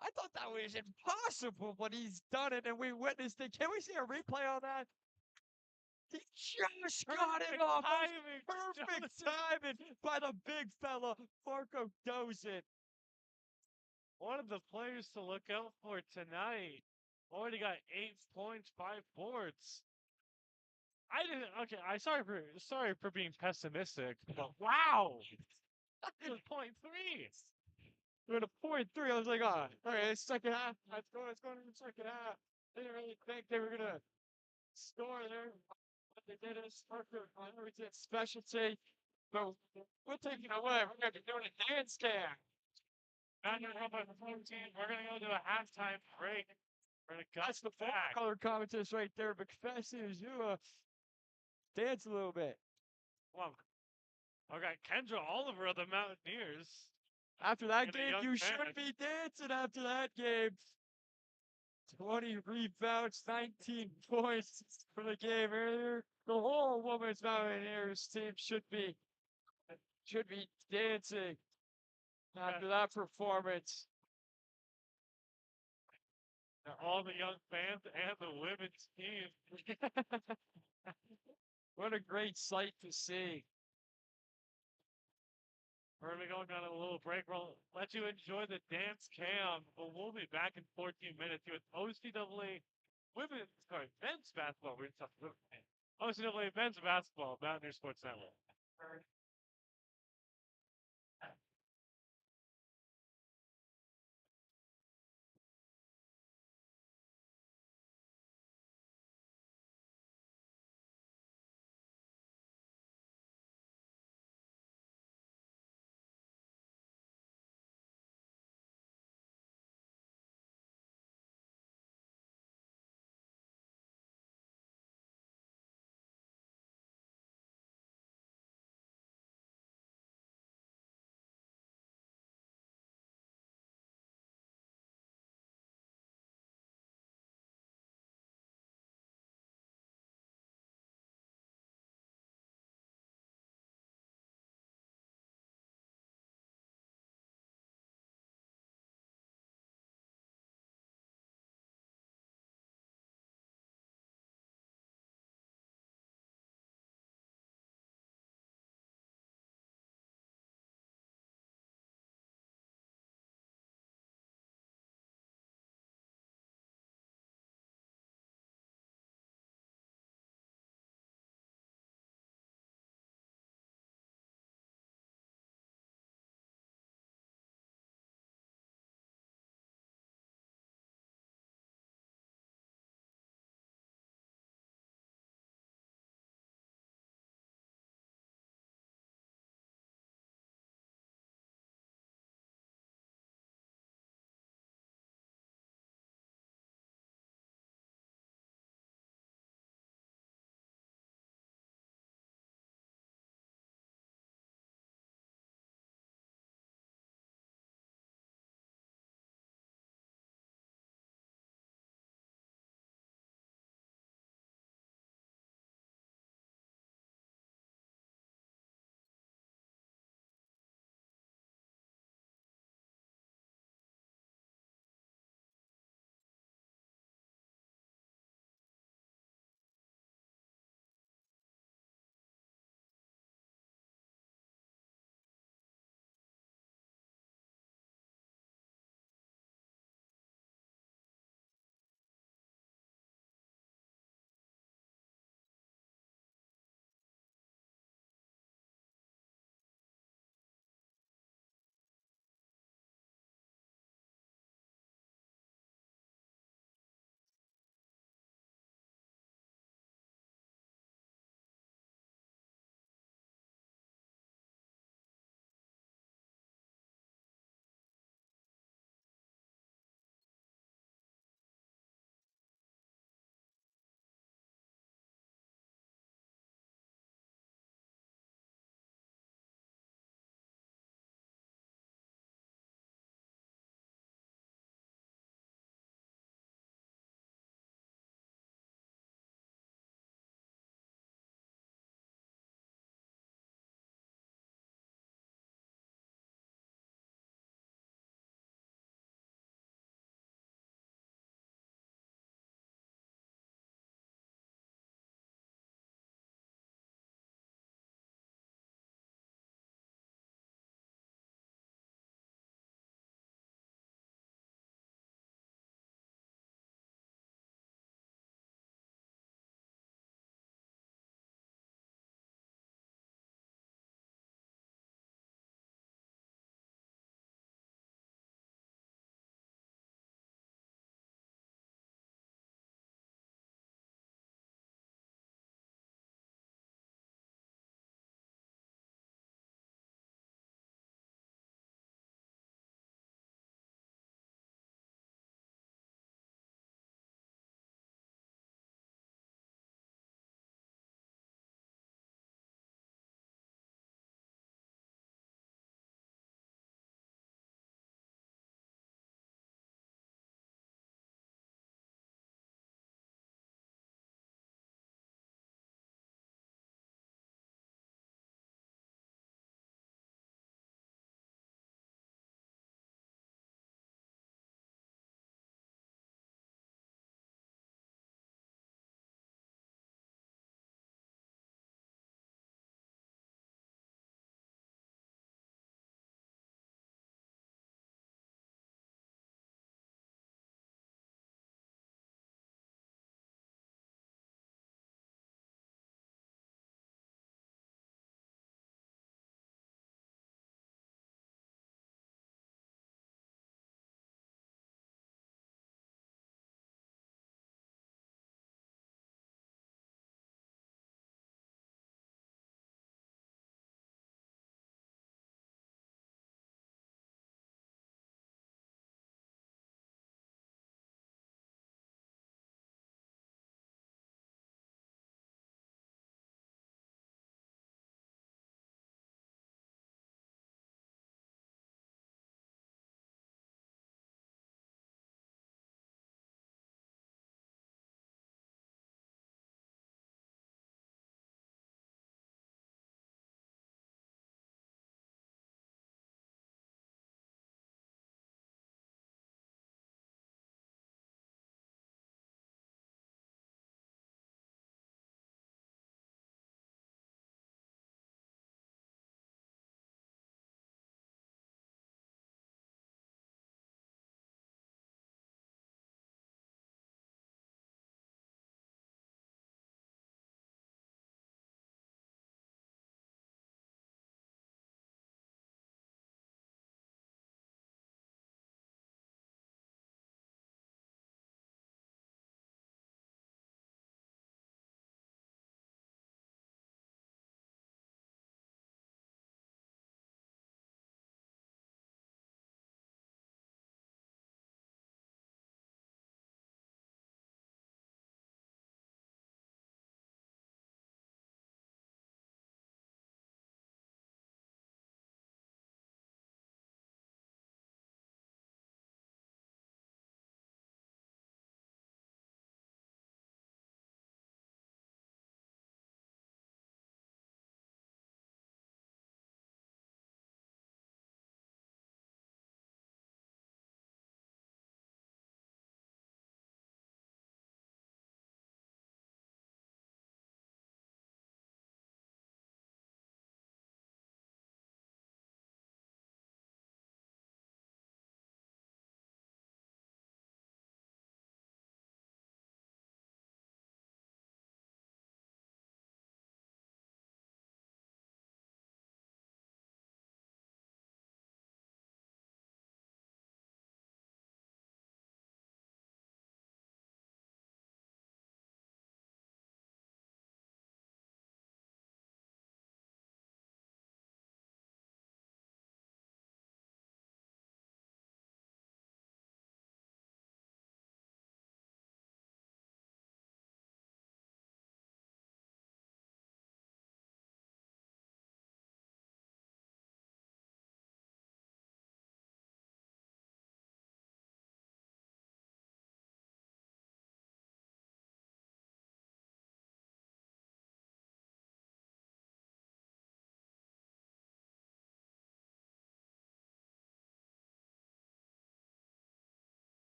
I thought that was impossible, but he's done it, and we witnessed it. Can we see a replay on that? He just got it off. Perfect timing by the big fella, Marco Dozin. One of the players to look out for tonight. Already got 8 points, 5 boards. I didn't. Okay, sorry for being pessimistic, but wow, it was .3. We're at a .3. I was like, oh, okay, second half. Let's go into the second half. Didn't really think they were gonna score there, but they did it. Perfect on everything specialty. But we're taking away. We're gonna be doing a dance cam. We're gonna go to a halftime break. We're gonna That's the full back. color commentators right there. McFessy is you dance a little bit. Well, okay, Kendra Oliver of the Mountaineers. After that And a game, young you fan. should be dancing after that game. 20 rebounds, 19 points for the game earlier. The whole women's Mountaineers team should be dancing after that performance. And all the young fans and the women's team. What a great sight to see. We're gonna be going on a little break. We'll let you enjoy the dance cam, but we'll be back in 14 minutes here with men's basketball. We're talking OCAA men's basketball, Mountaineer Sports Network.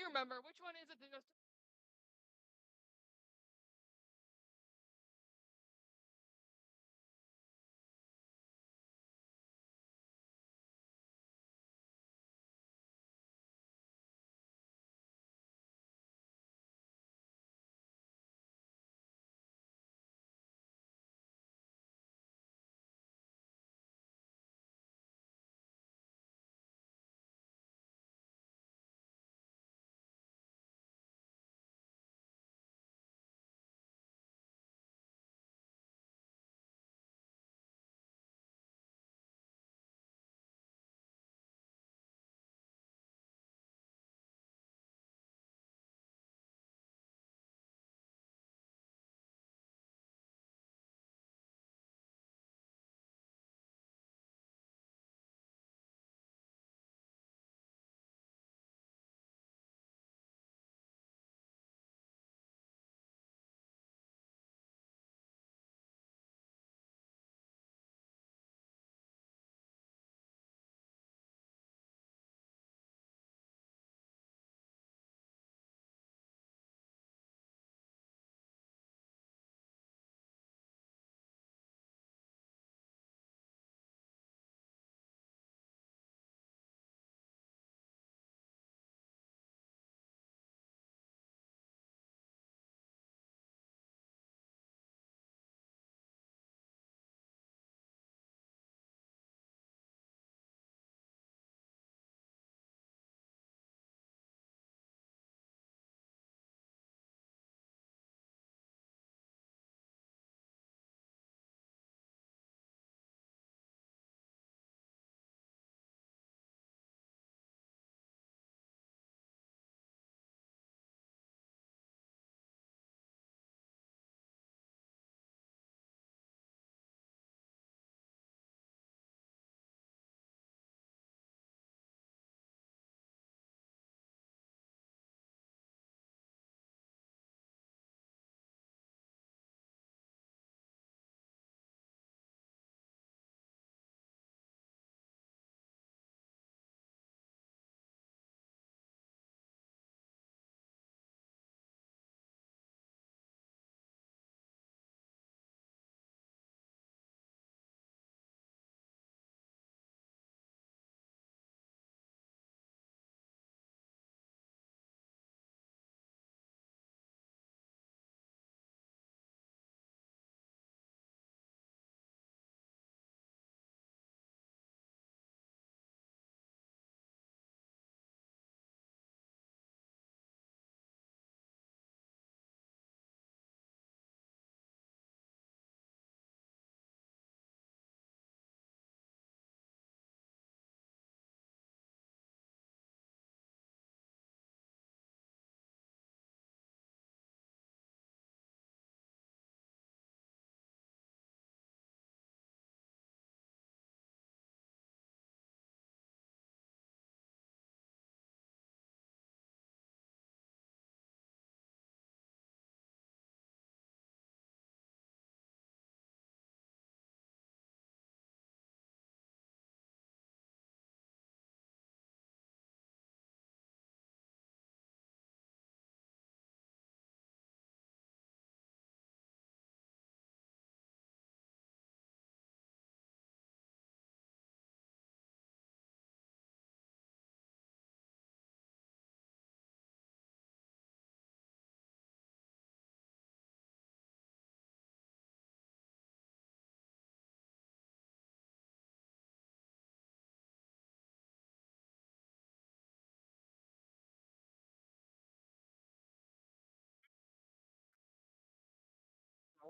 You remember which one is it that goes?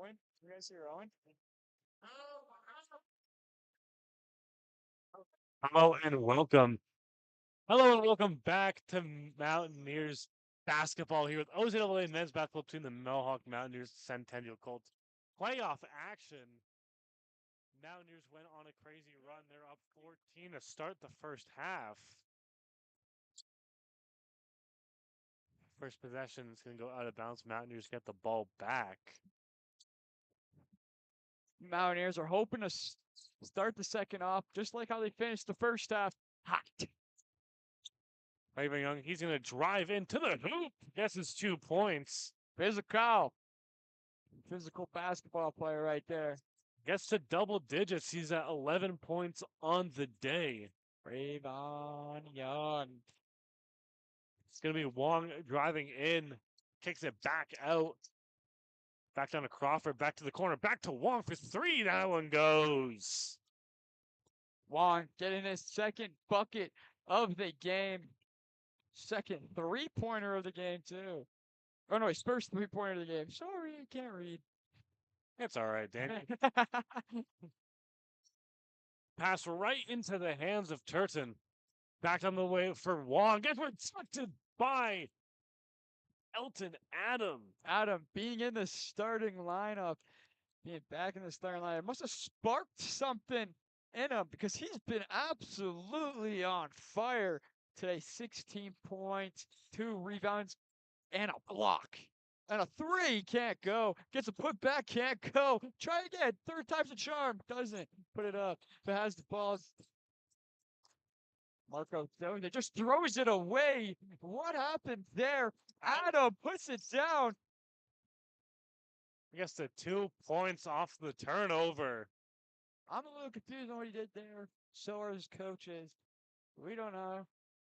Owen? You guys hear Owen? Hello and welcome. Hello and welcome back to Mountaineers basketball here with OCAA men's basketball between the Mohawk Mountaineers Centennial Colts. Playoff action. Mountaineers went on a crazy run. They're up 14 to start the first half. First possession is going to go out of bounds. Mountaineers get the ball back. Mountaineers are hoping to start the second off just like how they finished the first half. Hot. Raven Young, he's going to drive into the hoop. Gets his 2 points. Physical basketball player right there. Gets to double digits. He's at 11 points on the day. Raven Young. It's going to be Wong driving in. Kicks it back out. Back down to Crawford. Back to the corner. Back to Wong for 3. That one goes. Wong getting his second bucket of the game. Second 3-pointer of the game, too. Oh, no, his first 3-pointer of the game. Sorry, I can't read. It's all right, Danny. Pass right into the hands of Turton. Back on the way for Wong. Gets protected by Elton Adam. Adam being in the starting lineup, being back in the starting lineup, must have sparked something in him because he's been absolutely on fire today. 16 points, 2 rebounds, and a block. And a 3 can't go. Gets a put back, can't go. Try again. 3rd time's a charm. Doesn't put it up. But has the ball. Marco just throws it away. What happened there? Adam puts it down. I guess the 2 points off the turnover. I'm a little confused on what he did there. So are his coaches. We don't know.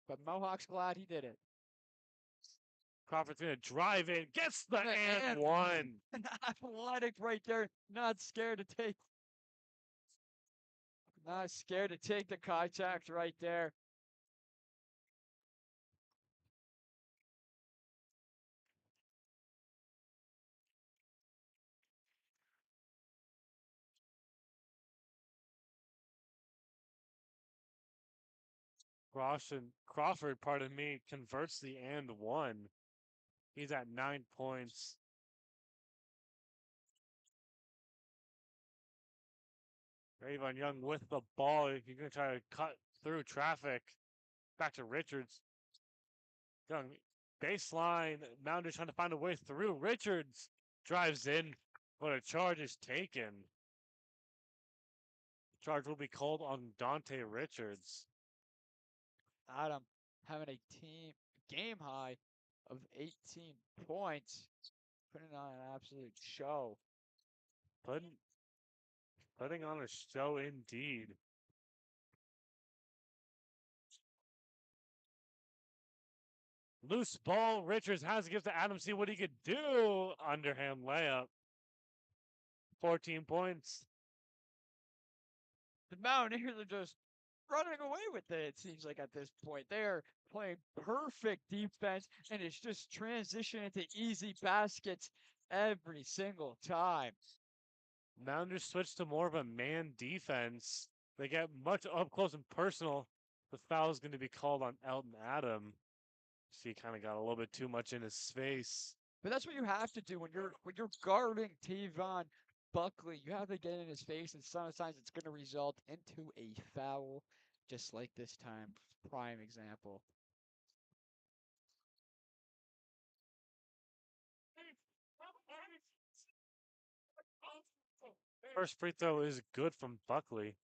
But Mohawk's glad he did it. Crawford's going to drive in. Gets the and one. Athletic right there. Not scared to take. Not scared to take the contact right there. Crawford, pardon me, converts the and one. He's at 9 points. Raven Young with the ball. He's going to try to cut through traffic. Back to Richards. Young baseline. Mounders trying to find a way through. Richards drives in, but a charge is taken. Charge will be called on Dante Richards. Adam having a team game high of 18 points, putting on an absolute show. Putting on a show indeed. Loose ball. Richards has to give to Adam. See what he could do. Underhand layup. 14 points. The Mountaineers are just running away with it, it seems like at this point. They are playing perfect defense, and it's just transition into easy baskets every single time. Mounders switch to more of a man defense. They get much up close and personal. The foul is going to be called on Elton Adam. So he kind of got a little bit too much in his face. But that's what you have to do when you're guarding Tavon Buckley. You have to get in his face, and sometimes it's going to result into a foul, just like this time. Prime example. First free throw is good from Buckley.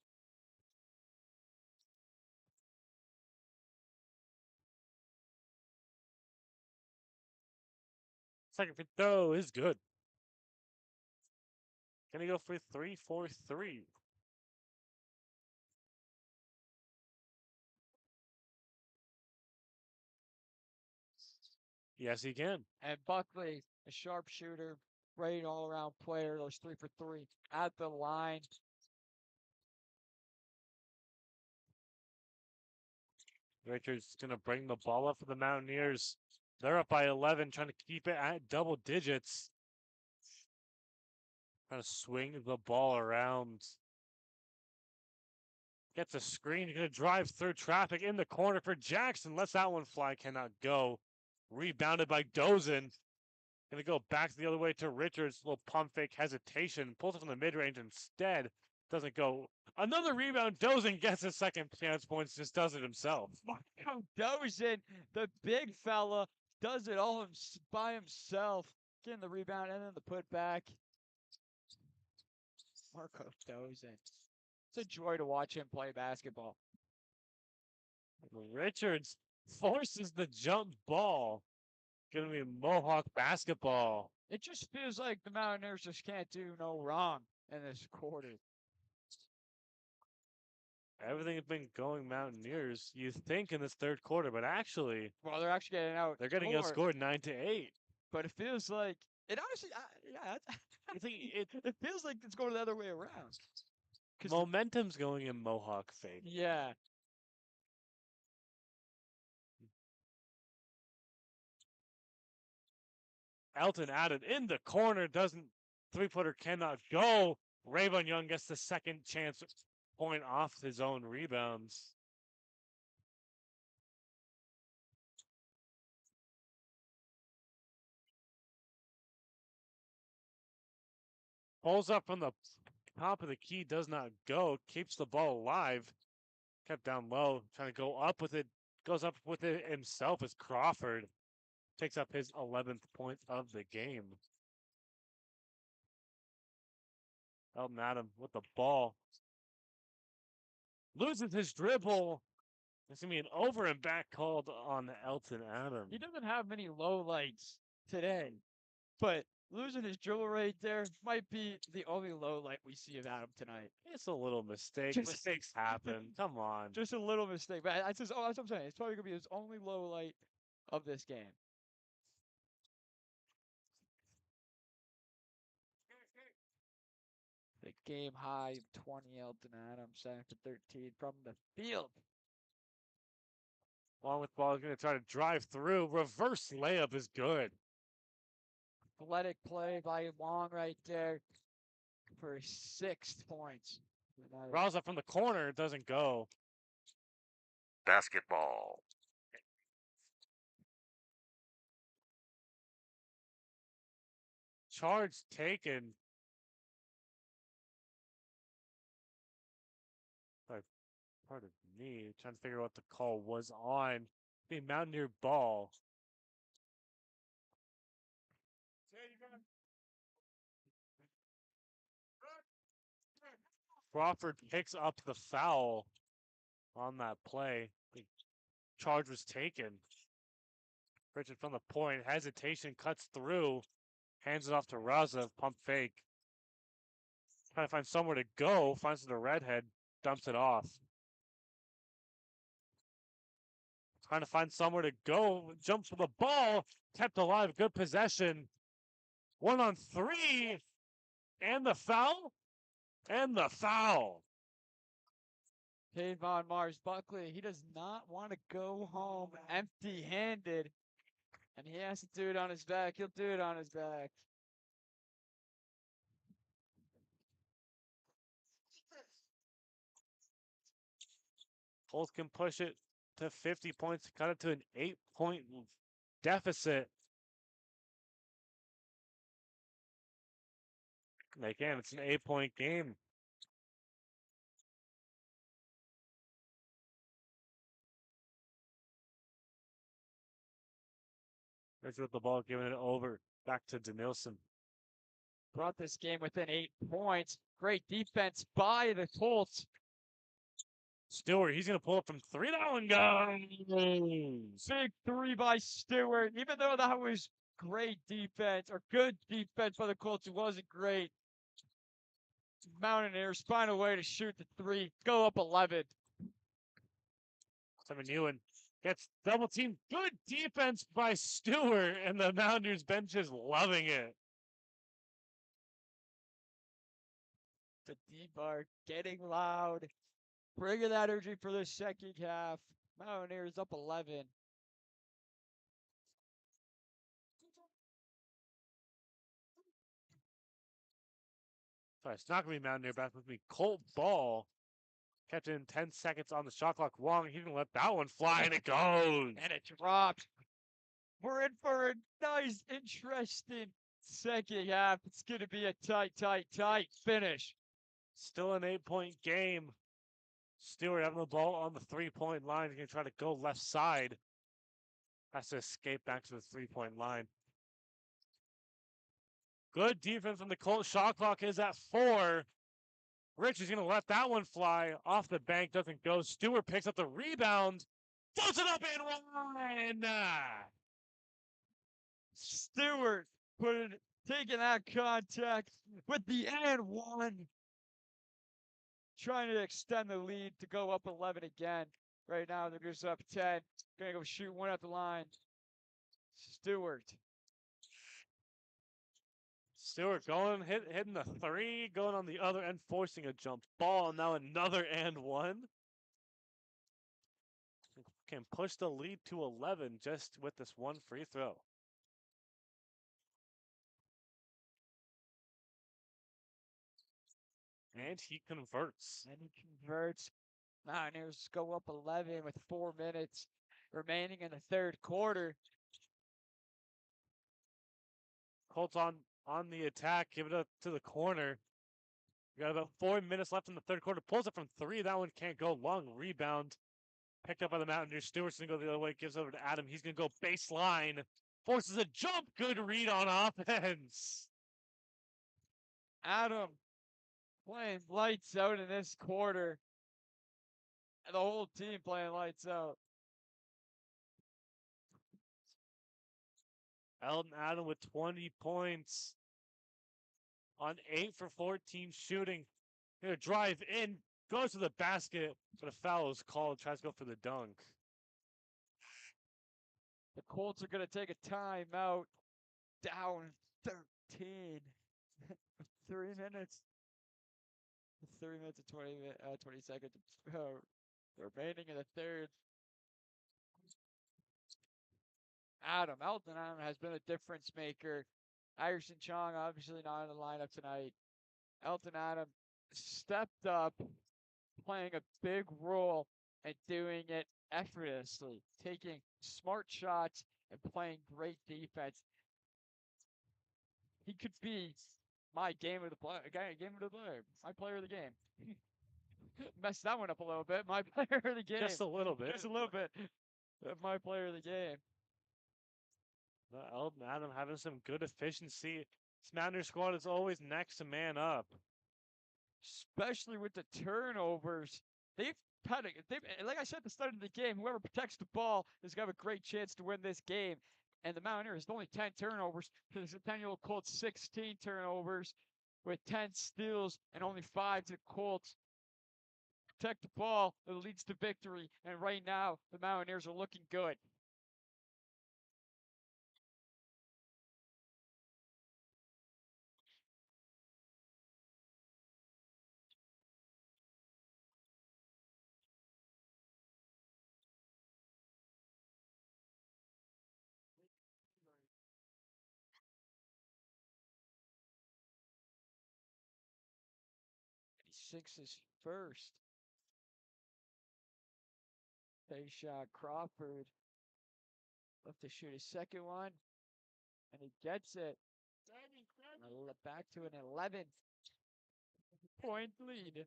Second free throw is good. Gonna go for 3-4-3. Yes, he can. And Buckley, a sharpshooter, great all-around player. Those 3 for 3 at the line. Richards gonna bring the ball up for the Mountaineers. They're up by 11, trying to keep it at double digits. Trying to swing the ball around. Gets a screen, gonna drive through traffic in the corner for Jackson. Lets that one fly, cannot go. Rebounded by Dozen. Gonna go back the other way to Richards. Little pump fake hesitation. Pulls it from the mid-range instead. Doesn't go. Another rebound. Dozen gets his second chance points. Just does it himself. Marco Dozen, the big fella, does it all by himself. Getting the rebound and then the putback. Marco Dozen. It's a joy to watch him play basketball. Richards forces the jump ball. Gonna be Mohawk basketball. It just feels like the Mountaineers just can't do no wrong in this quarter. Everything's been going Mountaineers, you think, in this third quarter, but actually, Well, they're actually getting out. they're getting outscored 9-8. But it feels like it honestly, yeah, You think it it feels like it's going the other way around. momentum's going in Mohawk favor. Yeah, Elton added in the corner, doesn't three-footer cannot go. Rayvon Young gets the second chance point off his own rebounds. Pulls up from the top of the key, does not go, keeps the ball alive. Kept down low, trying to go up with it, goes up with it himself as Crawford takes up his 11th point of the game. Elton Adam with the ball. Loses his dribble. There's going to be an over and back called on Elton Adam. he doesn't have many low lights today, but losing his dribble right there might be the only low light we see of Adam tonight. It's a little mistake. Just- Mistakes happen. Come on. Just a little mistake, but that's what I'm saying. It's probably gonna be his only low light of this game. The game high of 20, Elton Adams, 7 for 13 from the field. Long with ball, going to try to drive through. Reverse layup is good. Athletic play by Wong right there for 6 points. Raza from the corner, doesn't go. Basketball. Charge taken. Pardon me, trying to figure out what the call was on. The Mountaineer ball. Crawford picks up the foul on that play. The charge was taken. Richard from the point, hesitation, cuts through, hands it off to Raza, pump fake. Trying to find somewhere to go, finds the redhead, dumps it off. Trying to find somewhere to go, jumps for the ball, kept alive, good possession. 1-on-3, and the foul, and the foul. Tavon Mars Buckley, he does not want to go home empty-handed, and he has to do it on his back. He'll do it on his back. Colts can push it to 50 points, cut it to an 8-point deficit. They can. It's an 8-point game. There's with the ball, giving it over back to Denilson. Brought this game within 8 points. Great defense by the Colts. Stewart, he's going to pull up from 3. That one goes. Big 3 by Stewart. Even though that was great defense or good defense by the Colts, it wasn't great. Mountaineers find a way to shoot the 3, go up 11. Simon Ewan gets double team. Good defense by Stewart, and the Mountaineers bench is loving it. The D-bar getting loud. Bringing that energy for the second half. Mountaineers up 11. Sorry, it's not going to be Mountaineer back with me. Colt Ball kept it in 10 seconds on the shot clock. Wong, he didn't let that one fly, and it goes. And it dropped. We're in for a nice, interesting second half. It's going to be a tight finish. Still an 8-point game. Stewart having the ball on the 3-point line. He's going to try to go left side. Has to escape back to the 3-point line. Good defense from the Colts. Shot clock is at 4. Rich is going to let that one fly off the bank. Doesn't go. Stewart picks up the rebound. Floats it up and one. Stewart taking that contact with the and one. Trying to extend the lead to go up 11 again. Right now, they're just up 10. Gonna go shoot one at the line. Stewart. Stewart hitting the three, going on the other end, forcing a jump ball. Now another and one. Can push the lead to 11 just with this one free throw. And he converts. Mountaineers go up 11 with 4 minutes remaining in the third quarter. Colts on the attack, give it up to the corner. We got about 4 minutes left in the third quarter. Pulls it from three. That one can't go. Long rebound. Picked up by the Mountaineers. Stewart's going to go the other way. Gives over to Adam. He's going to go baseline. Forces a jump. Good read on offense. Adam playing lights out in this quarter. And the whole team playing lights out. Eldon Adam with 20 points on 8 for 14 shooting. Gonna drive in, goes to the basket, but a foul is called. Tries to go for the dunk. The Colts are going to take a timeout. Down 13. 3 minutes. 3 minutes and 20 seconds remaining in the third. Elton Adam has been a difference maker. Iverson Chong obviously not in the lineup tonight. Elton Adam stepped up, playing a big role and doing it effortlessly, taking smart shots and playing great defense. He could be my game of the player, my player of the game. Messed that one up a little bit. My player of the game. Just a little bit. Just a little bit. My player of the game. Eldon Adam having some good efficiency. This Mountaineer squad is always next to man up. Especially with the turnovers. They've like I said at the start of the game, whoever protects the ball is going to have a great chance to win this game. And the Mountaineers, only 10 turnovers. The Centennial Colts, 16 turnovers with 10 steals and only 5 to the Colts. Protect the ball, it leads to victory. And right now, the Mountaineers are looking good. Six is first. Face shot, Crawford. Left to shoot his second one. And he gets it. Back to an 11-point lead.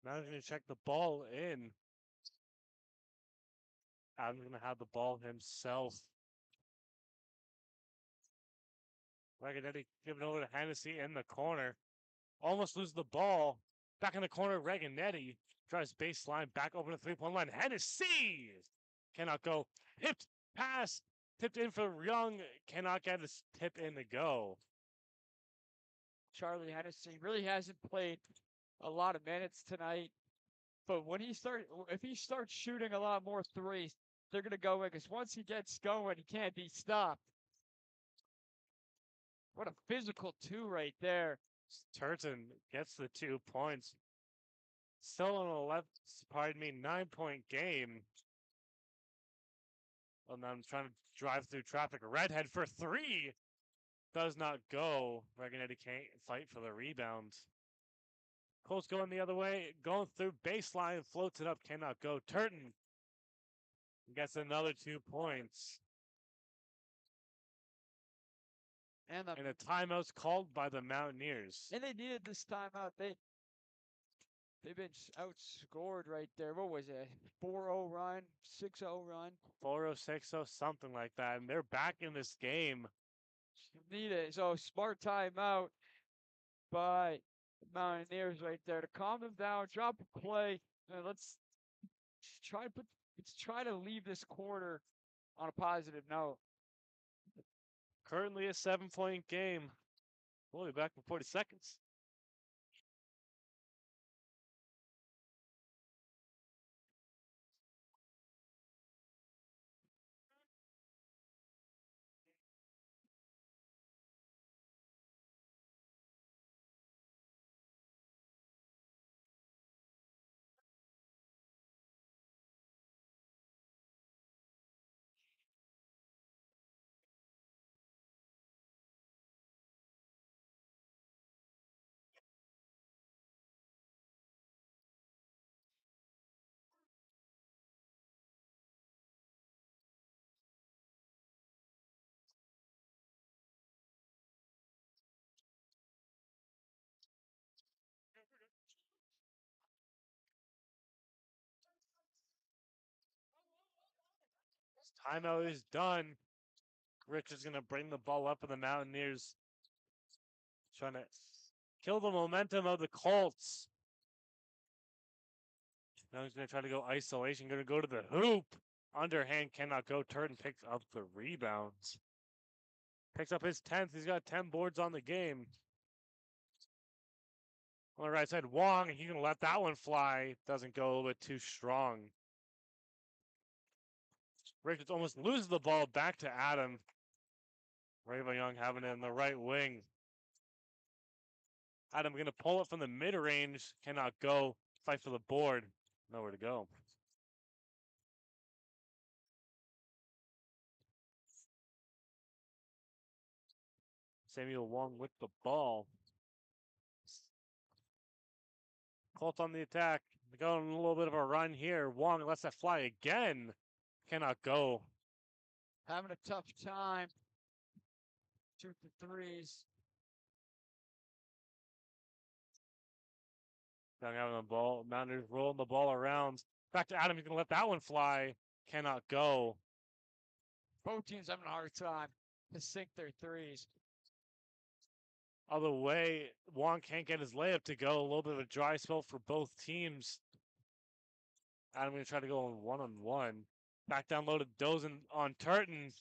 Now he's going to check the ball in. Adam's going to have the ball himself. Reganetti giving over to Hennessy in the corner. Almost loses the ball. Back in the corner, Reganetti drives baseline back over the three-point line. Hennessy cannot go. Hipped pass. Tipped in for Young. Cannot get his tip in to go. Charlie Hennessy really hasn't played a lot of minutes tonight. But when if he starts shooting a lot more threes, they're going to go in. Because once he gets going, he can't be stopped. What a physical two right there. Turton gets the 2 points. Still on a 9-point game. Well, now I'm trying to drive through traffic. Redhead for 3. Does not go. Reganetti can't fight for the rebound. Colts going the other way. Going through baseline. Floats it up. Cannot go. Turton gets another 2 points. And a timeout's called by the Mountaineers. And they needed this timeout. They've been outscored right there. What was it? 4-0 run, 6-0 run. 4-0, 6-0, something like that. And they're back in this game. Need it. So smart timeout by the Mountaineers right there to calm them down, drop a play, and let's try to leave this quarter on a positive note. Currently a 7-point game. We'll be back in 40 seconds. Timeout is done. Rich is going to bring the ball up, and the Mountaineers trying to kill the momentum of the Colts. Now he's going to try to go isolation, going to go to the hoop. Underhand cannot go. Turton picks up the rebounds. Picks up his 10th. He's got 10 boards on the game. On the right side, Wong, he's going to let that one fly. Doesn't go a little bit too strong. Ricketts almost loses the ball back to Adam. Raven Young having it in the right wing. Adam going to pull it from the mid-range. Cannot go. Fight for the board. Nowhere to go. Samuel Wong with the ball. Colts on the attack. They're going a little bit of a run here. Wong lets that fly again. Cannot go. Having a tough time. Shoot the threes. Young having the ball. Mountaineers rolling the ball around. Back to Adam. He's going to let that one fly. Cannot go. Both teams having a hard time to sink their threes. Other way, Wong can't get his layup to go. A little bit of a dry spell for both teams. Adam going to try to go on one-on-one. Back down low to Dozen on Turton.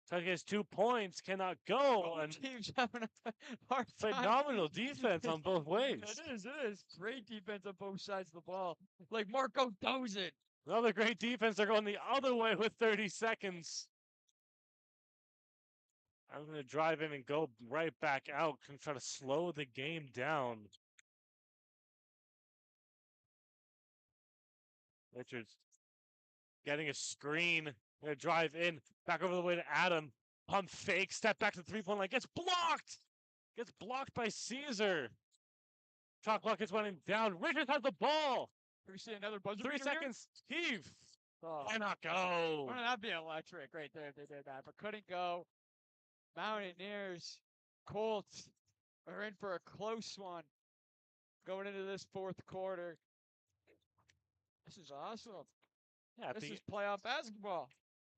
Trying to get his 2 points. Cannot go. Both And teams having a hard time. phenomenal defense on both ways. It is. Great defense on both sides of the ball. Like Marco Dozen. Another great defense. They're going the other way with 30 seconds. I'm going to drive in and go right back out and try to slow the game down. Richards getting a screen. Going to drive in. Back over the way to Adam. Pump fake. Step back to the three-point line. Gets blocked. Gets blocked by Caesar. Chalk clock is running down. Richards has the ball. We see another buzzer 3 beater here? seconds. Heave. Oh. Cannot go. Wouldn't that be electric right there if they did that? But couldn't go. Mountaineers, Colts are in for a close one going into this fourth quarter. This is awesome. Yeah, This is playoff basketball.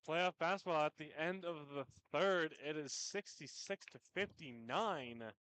Playoff basketball at the end of the third. It is 66-59.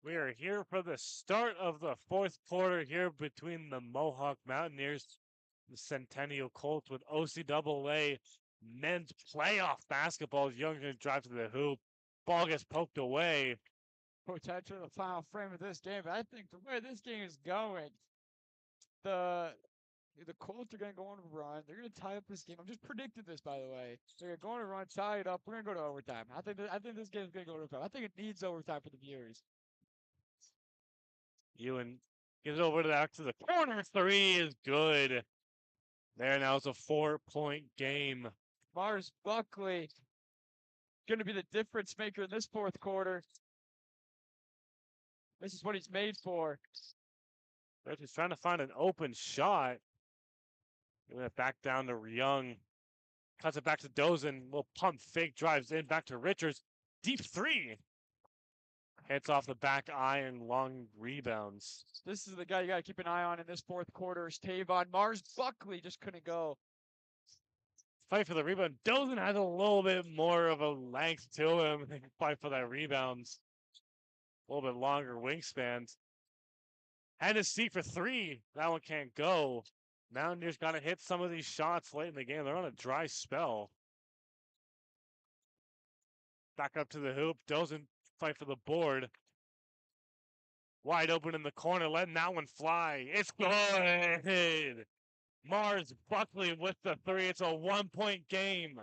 We are here for the start of the fourth quarter here between the Mohawk Mountaineers, the Centennial Colts with OCAA men's playoff basketball. Young going to drive to the hoop. Ball gets poked away. Potential the final frame of this game, but I think the way this game is going, the Colts are going to go on a run. They're going to tie up this game. I'm just predicting this, by the way. They're going to run, tie it up. We're going to go to overtime. I think this game is going to go to overtime. I think it needs overtime for the viewers. Ewan gives it over to the corner. Three is good. There now it's a 4-point game. Mars Buckley going to be the difference maker in this fourth quarter. This is what he's made for. He's trying to find an open shot. Giving it back down to Young. Cuts it back to Dozen. Little pump fake, drives in back to Richards. Deep three. Hits off the back iron, long rebounds. This is the guy you got to keep an eye on in this fourth quarter. Is Tavon. Mars Buckley just couldn't go. Fight for the rebound. Dozen has a little bit more of a length to him. Fight for that rebounds. A little bit longer wingspans. Had to see for three. That one can't go. Mountaineers got to hit some of these shots late in the game. They're on a dry spell. Back up to the hoop. Dozen fight for the board. Wide open in the corner, letting that one fly. It's good. Mars Buckley with the three. It's a 1-point game.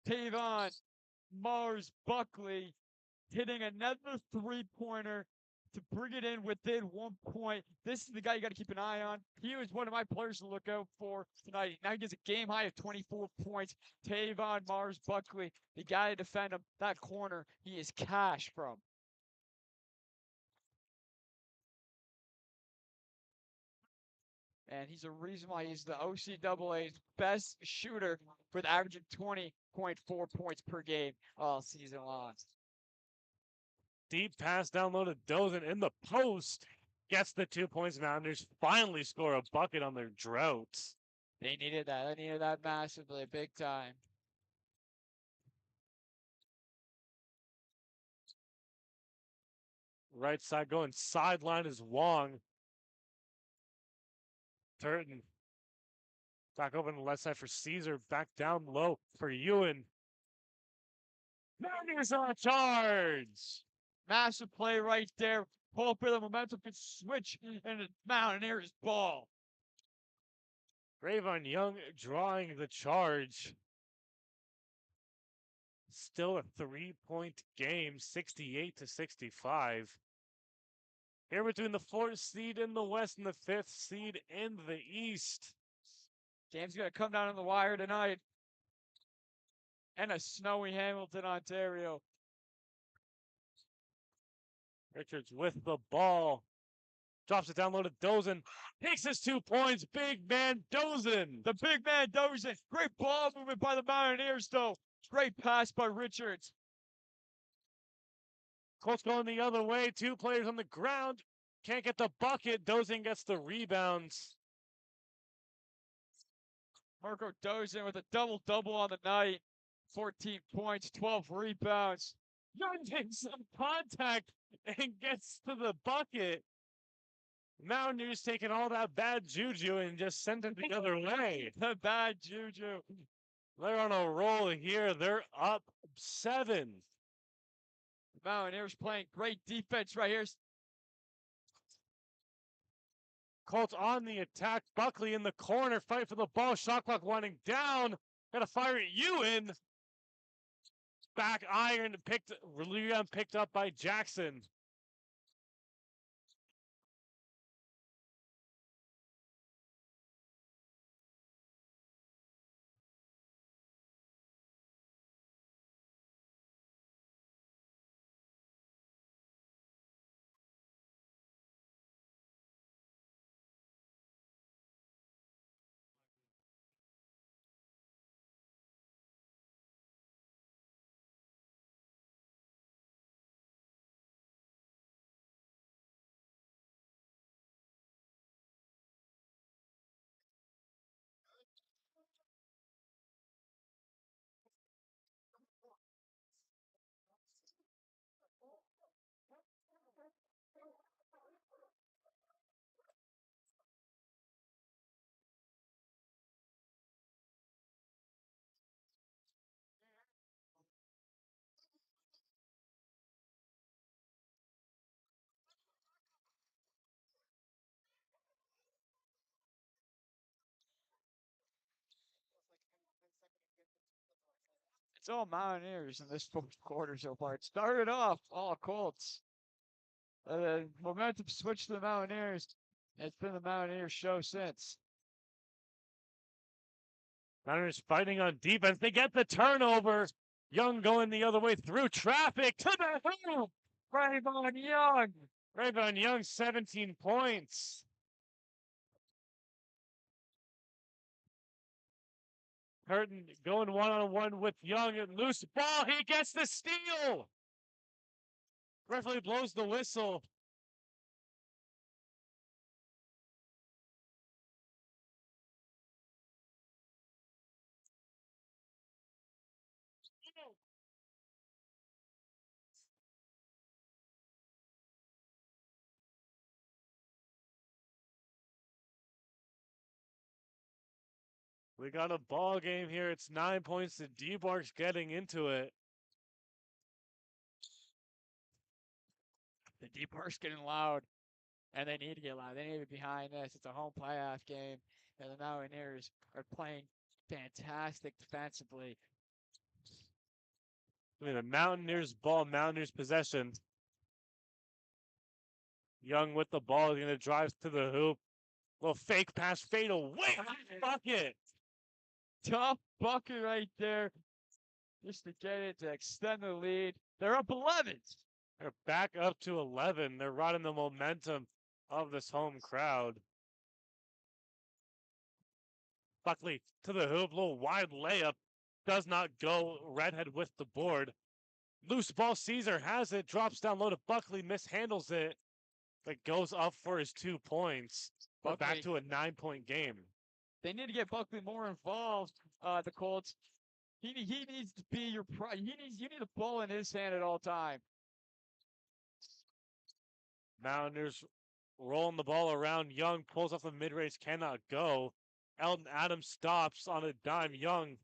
Tavon Mars Buckley hitting another three-pointer to bring it in within 1 point. This is the guy you got to keep an eye on. He was one of my players to look out for tonight. Now he gets a game high of 24 points. Tavon Mars Buckley, the guy to defend him. That corner, he is cash from. And he's a reason why he's the OCAA's best shooter with averaging 20.4 points per game all season long. Deep pass down low to Dozen in the post. Gets the 2 points. Mountaineers finally score a bucket on their drought. They needed that. They needed that massively, big time. Right side going sideline is Wong. Turton. Back over on the left side for Caesar. Back down low for Ewan. Mountaineers on charge. Massive play right there. Hoping the momentum can switch and the Mountaineers ball. Rayvon Young drawing the charge. Still a 3-point game, 68-65. Here between the 4th seed in the West and the 5th seed in the East. Game's going to come down on the wire tonight. And a snowy Hamilton, Ontario. Richards with the ball. Drops it down low to Dozen. Takes his 2 points. Big man Dozen. The big man Dozen. Great ball movement by the Mountaineers, though. Great pass by Richards. Colts going the other way. 2 players on the ground. Can't get the bucket. Dozen gets the rebounds. Marco Dozen with a double-double on the night. 14 points, 12 rebounds. Young takes some contact and gets to the bucket. Mountaineers taking all that bad juju and just sent it the other way. The bad juju. They're on a roll here. They're up 7. Mountaineers playing great defense right here. Colts on the attack. Buckley in the corner. Fight for the ball. Shot clock winding down. Got to fire at Ewan. Back iron picked up by Jackson. It's all Mountaineers in this fourth quarter so far. It started off all Colts. The momentum switched to the Mountaineers. It's been the Mountaineers show since. Mountaineers fighting on defense. They get the turnover. Young going the other way through traffic to the hoop. Rayvon Young. Rayvon Young, 17 points. Curtin going one-on-one with Young. Loose ball. He gets the steal. Referee blows the whistle. We got a ball game here. It's 9 points to D-Barks getting into it. The deep burst getting loud, and they need to get loud. They need to be behind this. It's a home playoff game, and the Mountaineers are playing fantastic defensively. I mean, the Mountaineers ball, Mountaineers possession. Young with the ball, going to drive to the hoop. Little fake pass, fade away. Bucket. Tough bucket right there, just to get it to extend the lead. They're up 11. They're back up to 11. They're riding the momentum of this home crowd. Buckley to the hoop, little wide layup. Does not go. Redhead with the board. Loose ball, Caesar has it. Drops down low to Buckley, mishandles it. But goes up for his 2 points. We're back to a 9-point game. They need to get Buckley more involved. The Colts. He needs to be your you need the ball in his hand at all time. Mountaineers rolling the ball around. Young pulls off the mid-range, cannot go. Elton Adams stops on a dime. Young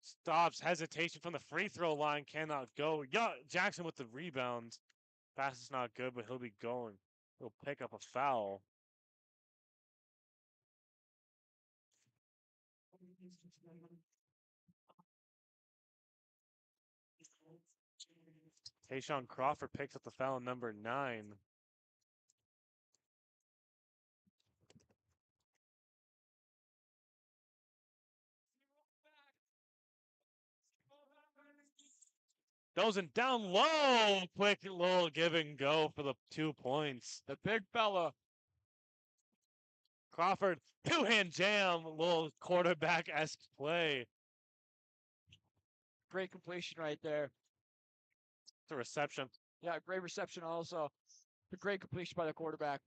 stops, hesitation from the free throw line, cannot go. Jackson with the rebound. Pass is not good, but he'll be going. He'll pick up a foul. Tayshawn Crawford picks up the foul, number 9. Dozen down low. Quick little give and go for the 2 points. The big fella. Crawford, 2-hand jam. Little quarterback-esque play. Great completion right there. It's a reception. Yeah, great reception also. A great completion by the quarterback.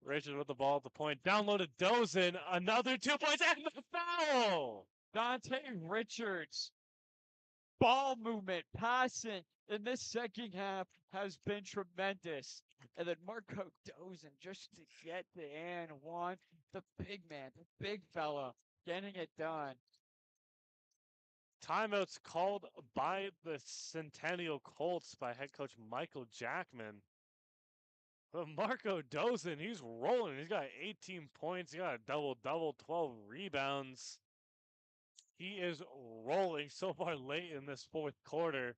Richard with the ball at the point. Down low to Dozen. Another 2 points and the foul. Dante Richards. Ball movement, passing in this second half has been tremendous. And then Marco Dozen just to get the and one. The big man, the big fella, getting it done. Timeouts called by the Centennial Colts by head coach Michael Jackman. But Marco Dozen, he's rolling. He's got 18 points. He got a double-double, 12 rebounds. He is rolling so far late in this fourth quarter.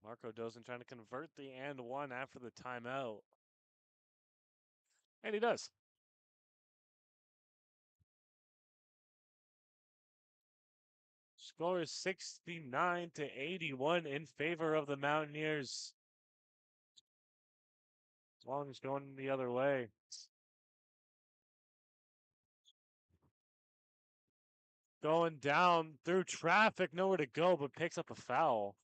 Marco Dozen trying to convert the and one after the timeout. And he does. Score is 69-81 in favor of the Mountaineers. Long is going the other way. Going down through traffic, nowhere to go, but picks up a foul.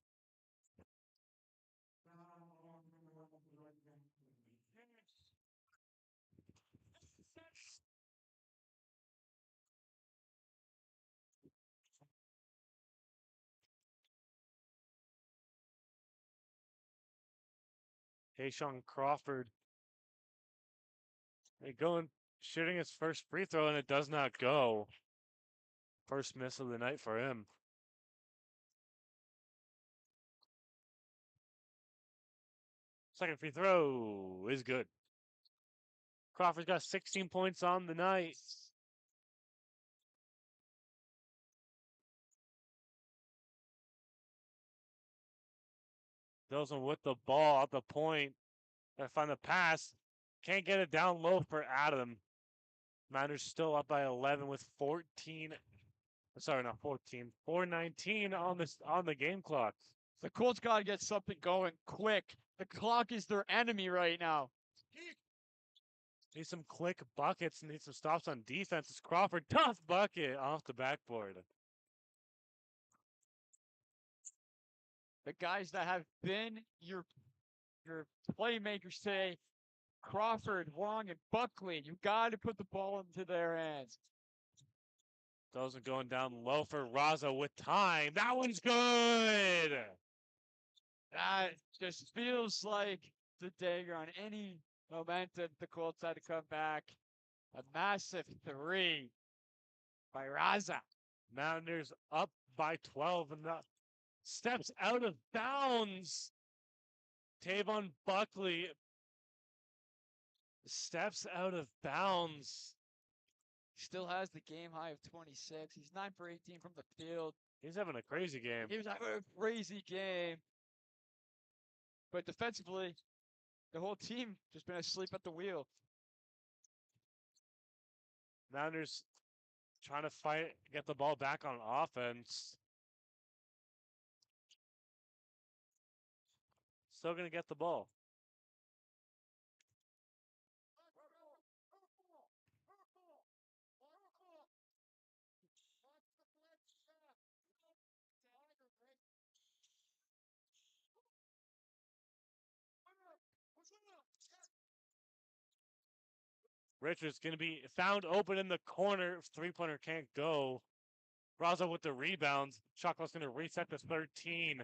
Tayshawn Crawford. Going shooting his first free throw, and it does not go. First miss of the night for him. Second free throw is good. Crawford's got 16 points on the night. Doesn't with the ball at the point. I find the pass. Can't get it down low for Adam. Mountaineers still up by 11 with 14. Sorry, not 14. 4:19 on the game clock. The Colts got to get something going quick. The clock is their enemy right now. Need some quick buckets. Need some stops on defense. It's Crawford. Tough bucket off the backboard. The guys that have been your playmakers today, Crawford, Wong, and Buckley, you got to put the ball into their hands. Those are going down low for Raza with time. That one's good. That just feels like the dagger on any momentum. The Colts had to come back. A massive 3 by Raza. Mountaineers up by 12 and the steps out of bounds. Tavon Buckley steps out of bounds. Still has the game high of 26. He's 9 for 18 from the field. He's having a crazy game. He was having a crazy game. But defensively, the whole team just been asleep at the wheel. Mountaineers trying to fight, get the ball back on offense. Still going to get the ball. Richards going to be found open in the corner. Three-pointer can't go. Raza with the rebounds. Chocolate's going to reset to 13.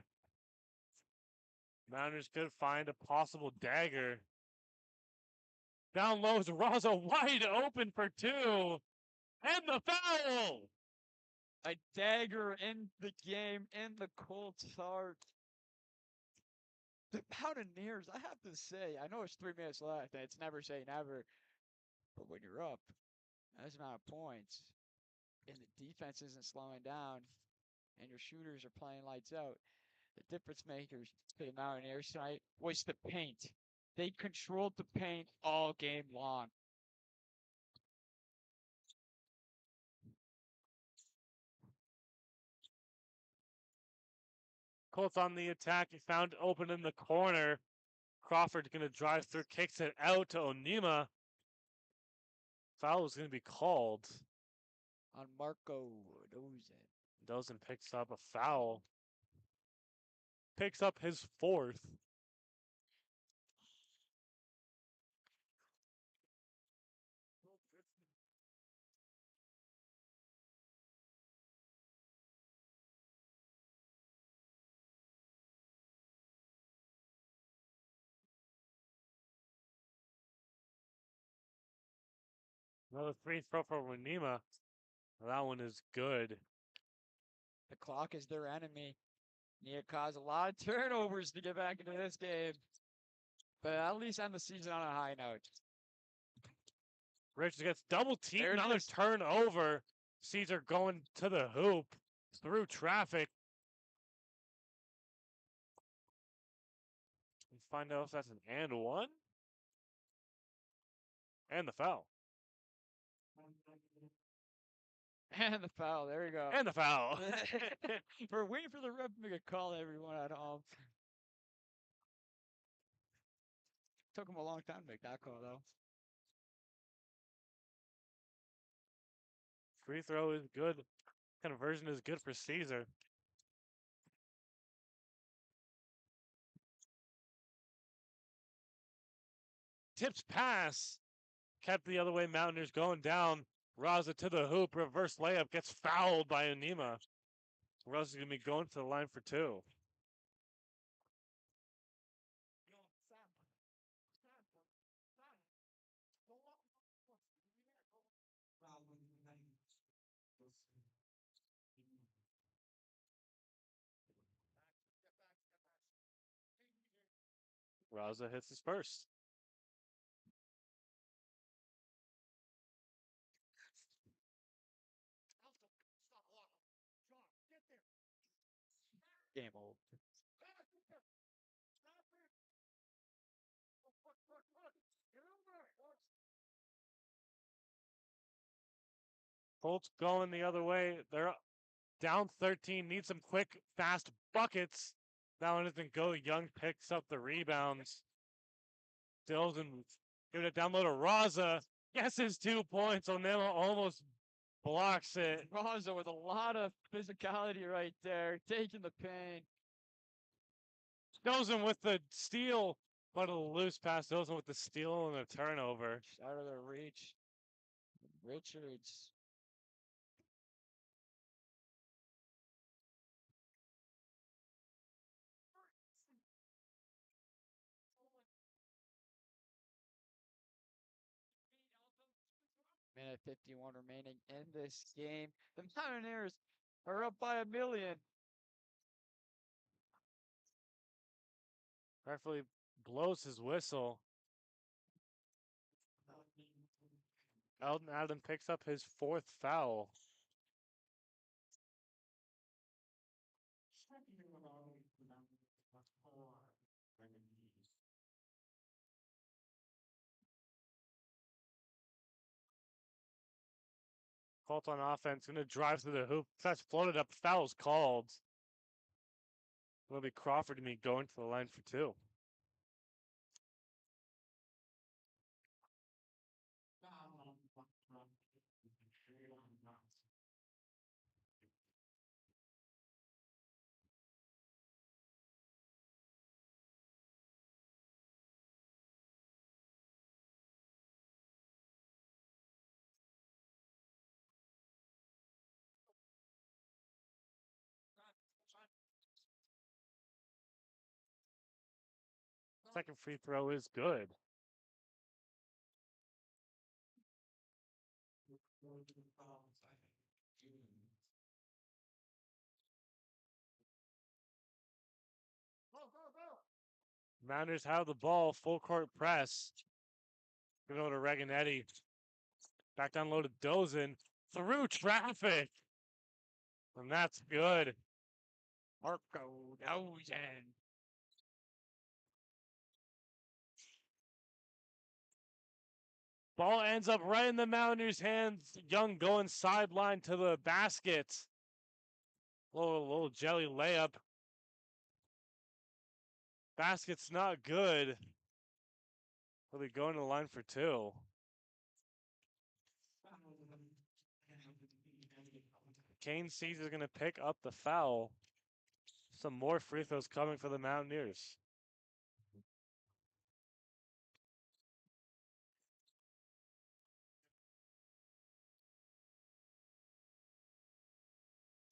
Mountaineers could find a possible dagger. Down low is Raza wide open for 2. And the foul! A dagger in the game, in the Colts' heart. The Mountaineers, I have to say, I know it's 3 minutes left, and it's never say never. But when you're up, as amount of points, and the defense isn't slowing down, and your shooters are playing lights out, the difference makers for the Mountaineers tonight was the paint. They controlled the paint all game long. Colts on the attack. He found open in the corner. Crawford going to drive through, kicks it out to Onima. Foul is going to be called on Marco Dozen. Dozen picks up a foul. Picks up his 4th. Another free throw for Onima. That one is good. The clock is their enemy. Need to cause a lot of turnovers to get back into this game. But at least end the season on a high note. Richards gets double teamed. Another turnover. Caesar going to the hoop through traffic. Let's find out if that's an and one. And the foul. And the foul. There you go. And the foul. We're waiting for the ref to make a call, everyone at home. Took him a long time to make that call, though. Free throw is good. Conversion is good for Caesar. Tips pass. Kept the other way. Mountaineers going down. Raza to the hoop. Reverse layup. Gets fouled by Onima. Raza's going to be going to the line for 2. Raza hits his first. Game over. Colts going the other way. They're down 13. Need some quick, fast buckets. That one doesn't go. Young picks up the rebounds. Dilson giving it down low to Raza. Guesses 2 points. Onima almost blocks it. Raza with a lot of physicality right there, taking the pain. Dilson with the steal, but a loose pass. Dilson with the steal and a turnover. Out of their reach. Richards. Minute 51 remaining in this game. The Mountaineers are up by 1,000,000. Referee blows his whistle. Eldon Adam picks up his 4th foul. Colts on offense, going to drive through the hoop. That's floated up. Foul's called. It'll be Crawford and me going to the line for 2. Second free throw is good. Mountaineers have the ball, full court press. Give it over to Reganetti. Back down low to Dozin. Through traffic. And that's good. Marco Dozin. Ball ends up right in the Mountaineers' hands. Young going sideline to the basket. Little jelly layup. Basket's not good. Will be going to the line for 2. Kane sees is going to pick up the foul. Some more free throws coming for the Mountaineers.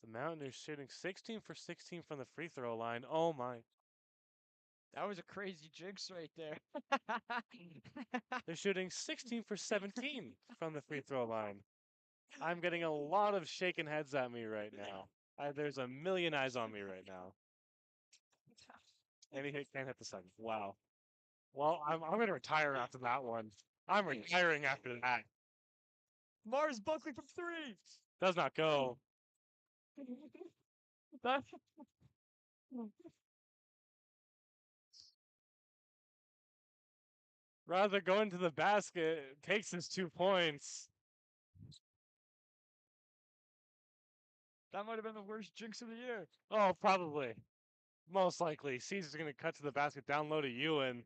The Mountaineers shooting 16 for 16 from the free throw line. Oh my. That was a crazy jinx right there. They're shooting 16 for 17 from the free throw line. I'm getting a lot of shaking heads at me right now. There's a million eyes on me right now. And he can't hit the second. Wow. Well, I'm going to retire after that one. I'm retiring after that. Mars Buckley from 3. Does not go. That's Rather going to the basket, takes his 2 points. That might have been the worst jinx of the year. Oh, probably. Most likely. Caesar's going to cut to the basket, down low to Ewan.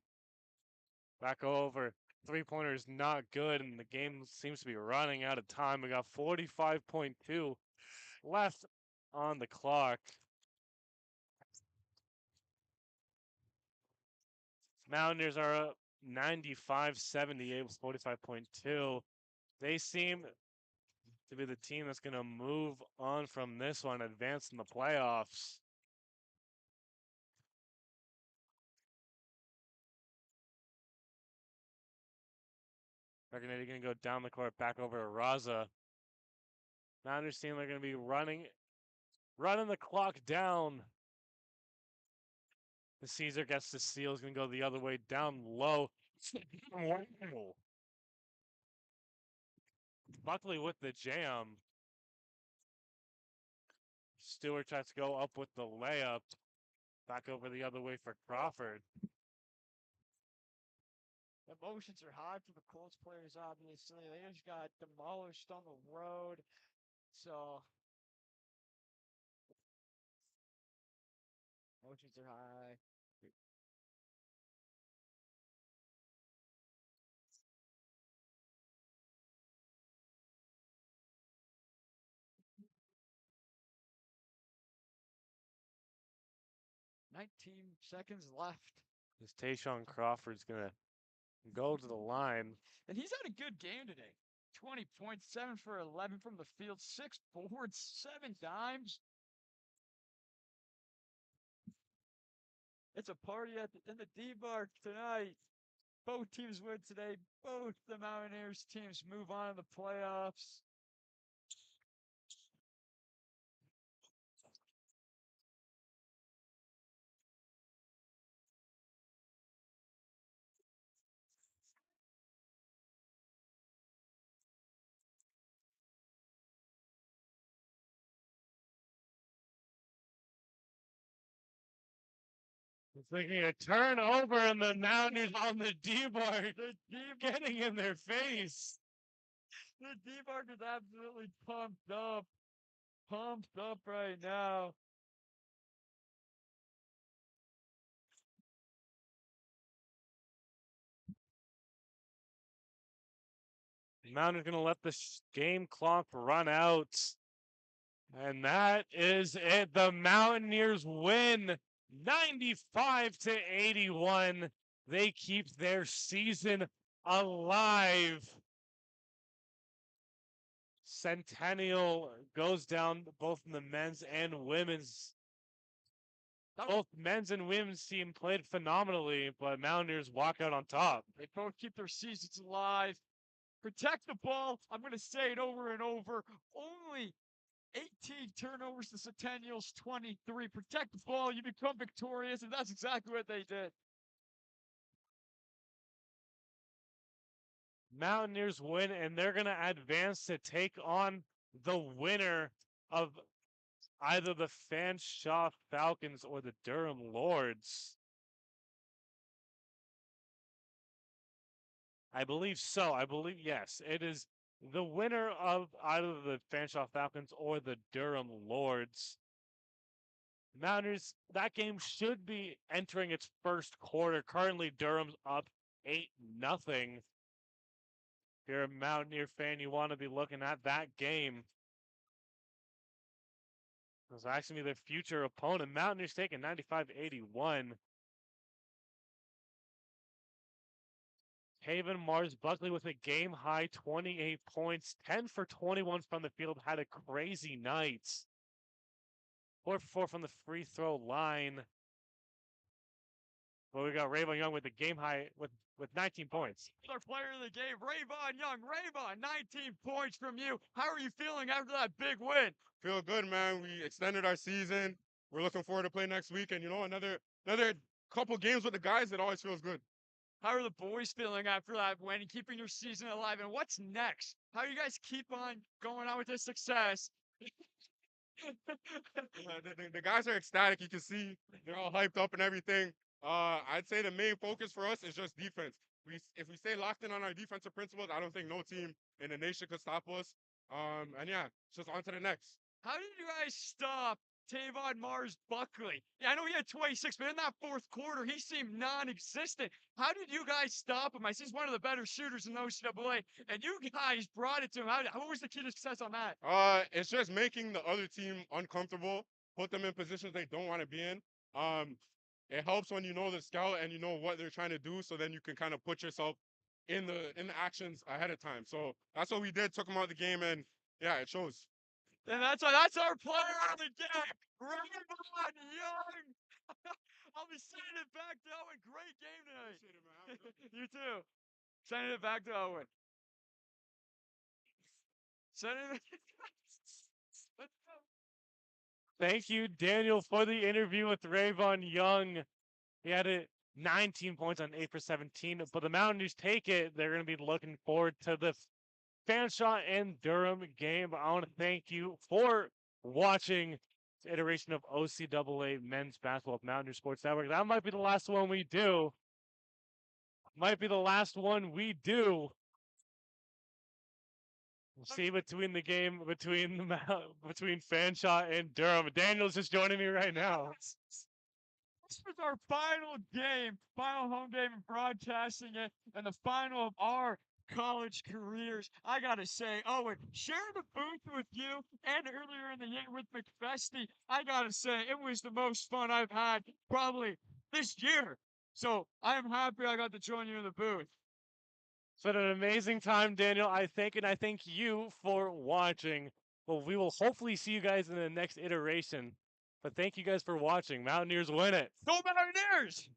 Back over. Three-pointer is not good, and the game seems to be running out of time. We got 45.2 left on the clock. Mountaineers are up 95-78 with 45.2. They seem to be the team that's going to move on from this one, advance in the playoffs. They're going to go down the court, back over to Raza. Mountaineers team are going to be running the clock down. The Caesar gets the steal. Is going to go the other way, down low. Buckley with the jam. Stewart tries to go up with the layup. Back over the other way for Crawford. Emotions are high for the Colts players, obviously. They just got demolished on the road. So, emotions are high. $19 left. This Tayshawn Crawford's going to go to the line. And he's had a good game today. 20 points, 7 for 11 from the field, 6 boards, 7 dimes. It's a party in the D-Bar tonight. Both teams win today. Both the Mountaineers teams move on to the playoffs. It's thinking a turnover and the Mountaineers on the D-bar getting in their face. The D-Bar is absolutely pumped up. Pumped up right now. Mountaineers going to let the game clock run out. And that is it. The Mountaineers win 95-81. They keep their season alive. Centennial goes down both in the men's and women's. Both men's and women's team played phenomenally, but Mountaineers walk out on top. They both keep their seasons alive. Protect the ball. I'm going to say it over and over. Only 18 turnovers to Centennial's 23. Protect the ball. You become victorious, and that's exactly what they did. Mountaineers win, and they're going to advance to take on the winner of either the Fanshawe Falcons or the Durham Lords. I believe so. I believe, yes, it is the winner of either the Fanshawe Falcons or the Durham Lords. Mountaineers, that game should be entering its first quarter. Currently, Durham's up 8-0. If you're a Mountaineer fan, you want to be looking at that game. It's actually their future opponent. Mountaineers taking 95-81. Haven Mars Buckley with a game high 28 points, 10 for 21 from the field, had a crazy night. 4 for 4 from the free throw line. Well, we got Rayvon Young with the game high with 19 points. Our player of the game, Rayvon Young. Rayvon, 19 points from you. How are you feeling after that big win? Feel good, man. We extended our season. We're looking forward to play next week, and another couple games with the guys. It always feels good. How are the boys feeling after that win and keeping your season alive? And what's next? How do you guys keep on going on with this success? The guys are ecstatic. You can see they're all hyped up and everything. I'd say the main focus for us is just defense. If we stay locked in on our defensive principles, I don't think no team in the nation could stop us. And yeah, just on to the next. How did you guys stop Tavon Mars Buckley? Yeah, I know he had 26, but in that fourth quarter, he seemed non-existent. How did you guys stop him? I see he's one of the better shooters in the OCAA, and you guys brought it to him. What was the key to success on that? It's just making the other team uncomfortable, put them in positions they don't want to be in. It helps when you know the scout and you know what they're trying to do, so then you can kind of put yourself in the actions ahead of time. So that's what we did. Took them out of the game, and yeah, it shows. And that's our player of the game, Ravon Young. I'll be sending it back to Owen. Great game tonight. Appreciate it, man. Have a good one. You too. Sending it back to Owen. Sending it. Let's go. Thank you, Daniel, for the interview with Ravon Young. He had 19 points on 8 for 17, but the Mountaineers take it. They're going to be looking forward to the Fanshawe and Durham game. I want to thank you for watching this iteration of OCAA men's basketball with Mountaineer Sports Network. That might be the last one we do. Might be the last one we do. We'll see between the game between Fanshawe and Durham. Daniel's just joining me right now. This was our final game, final home game of broadcasting it, and the final of our college careers. I gotta say, Owen, sharing the booth with you and earlier in the year with McFesty, I gotta say, it was the most fun I've had probably this year. So I am happy I got to join you in the booth. It's been an amazing time, Daniel. I thank you for watching. Well, we will hopefully see you guys in the next iteration. But thank you guys for watching. Mountaineers win it. Go Mountaineers!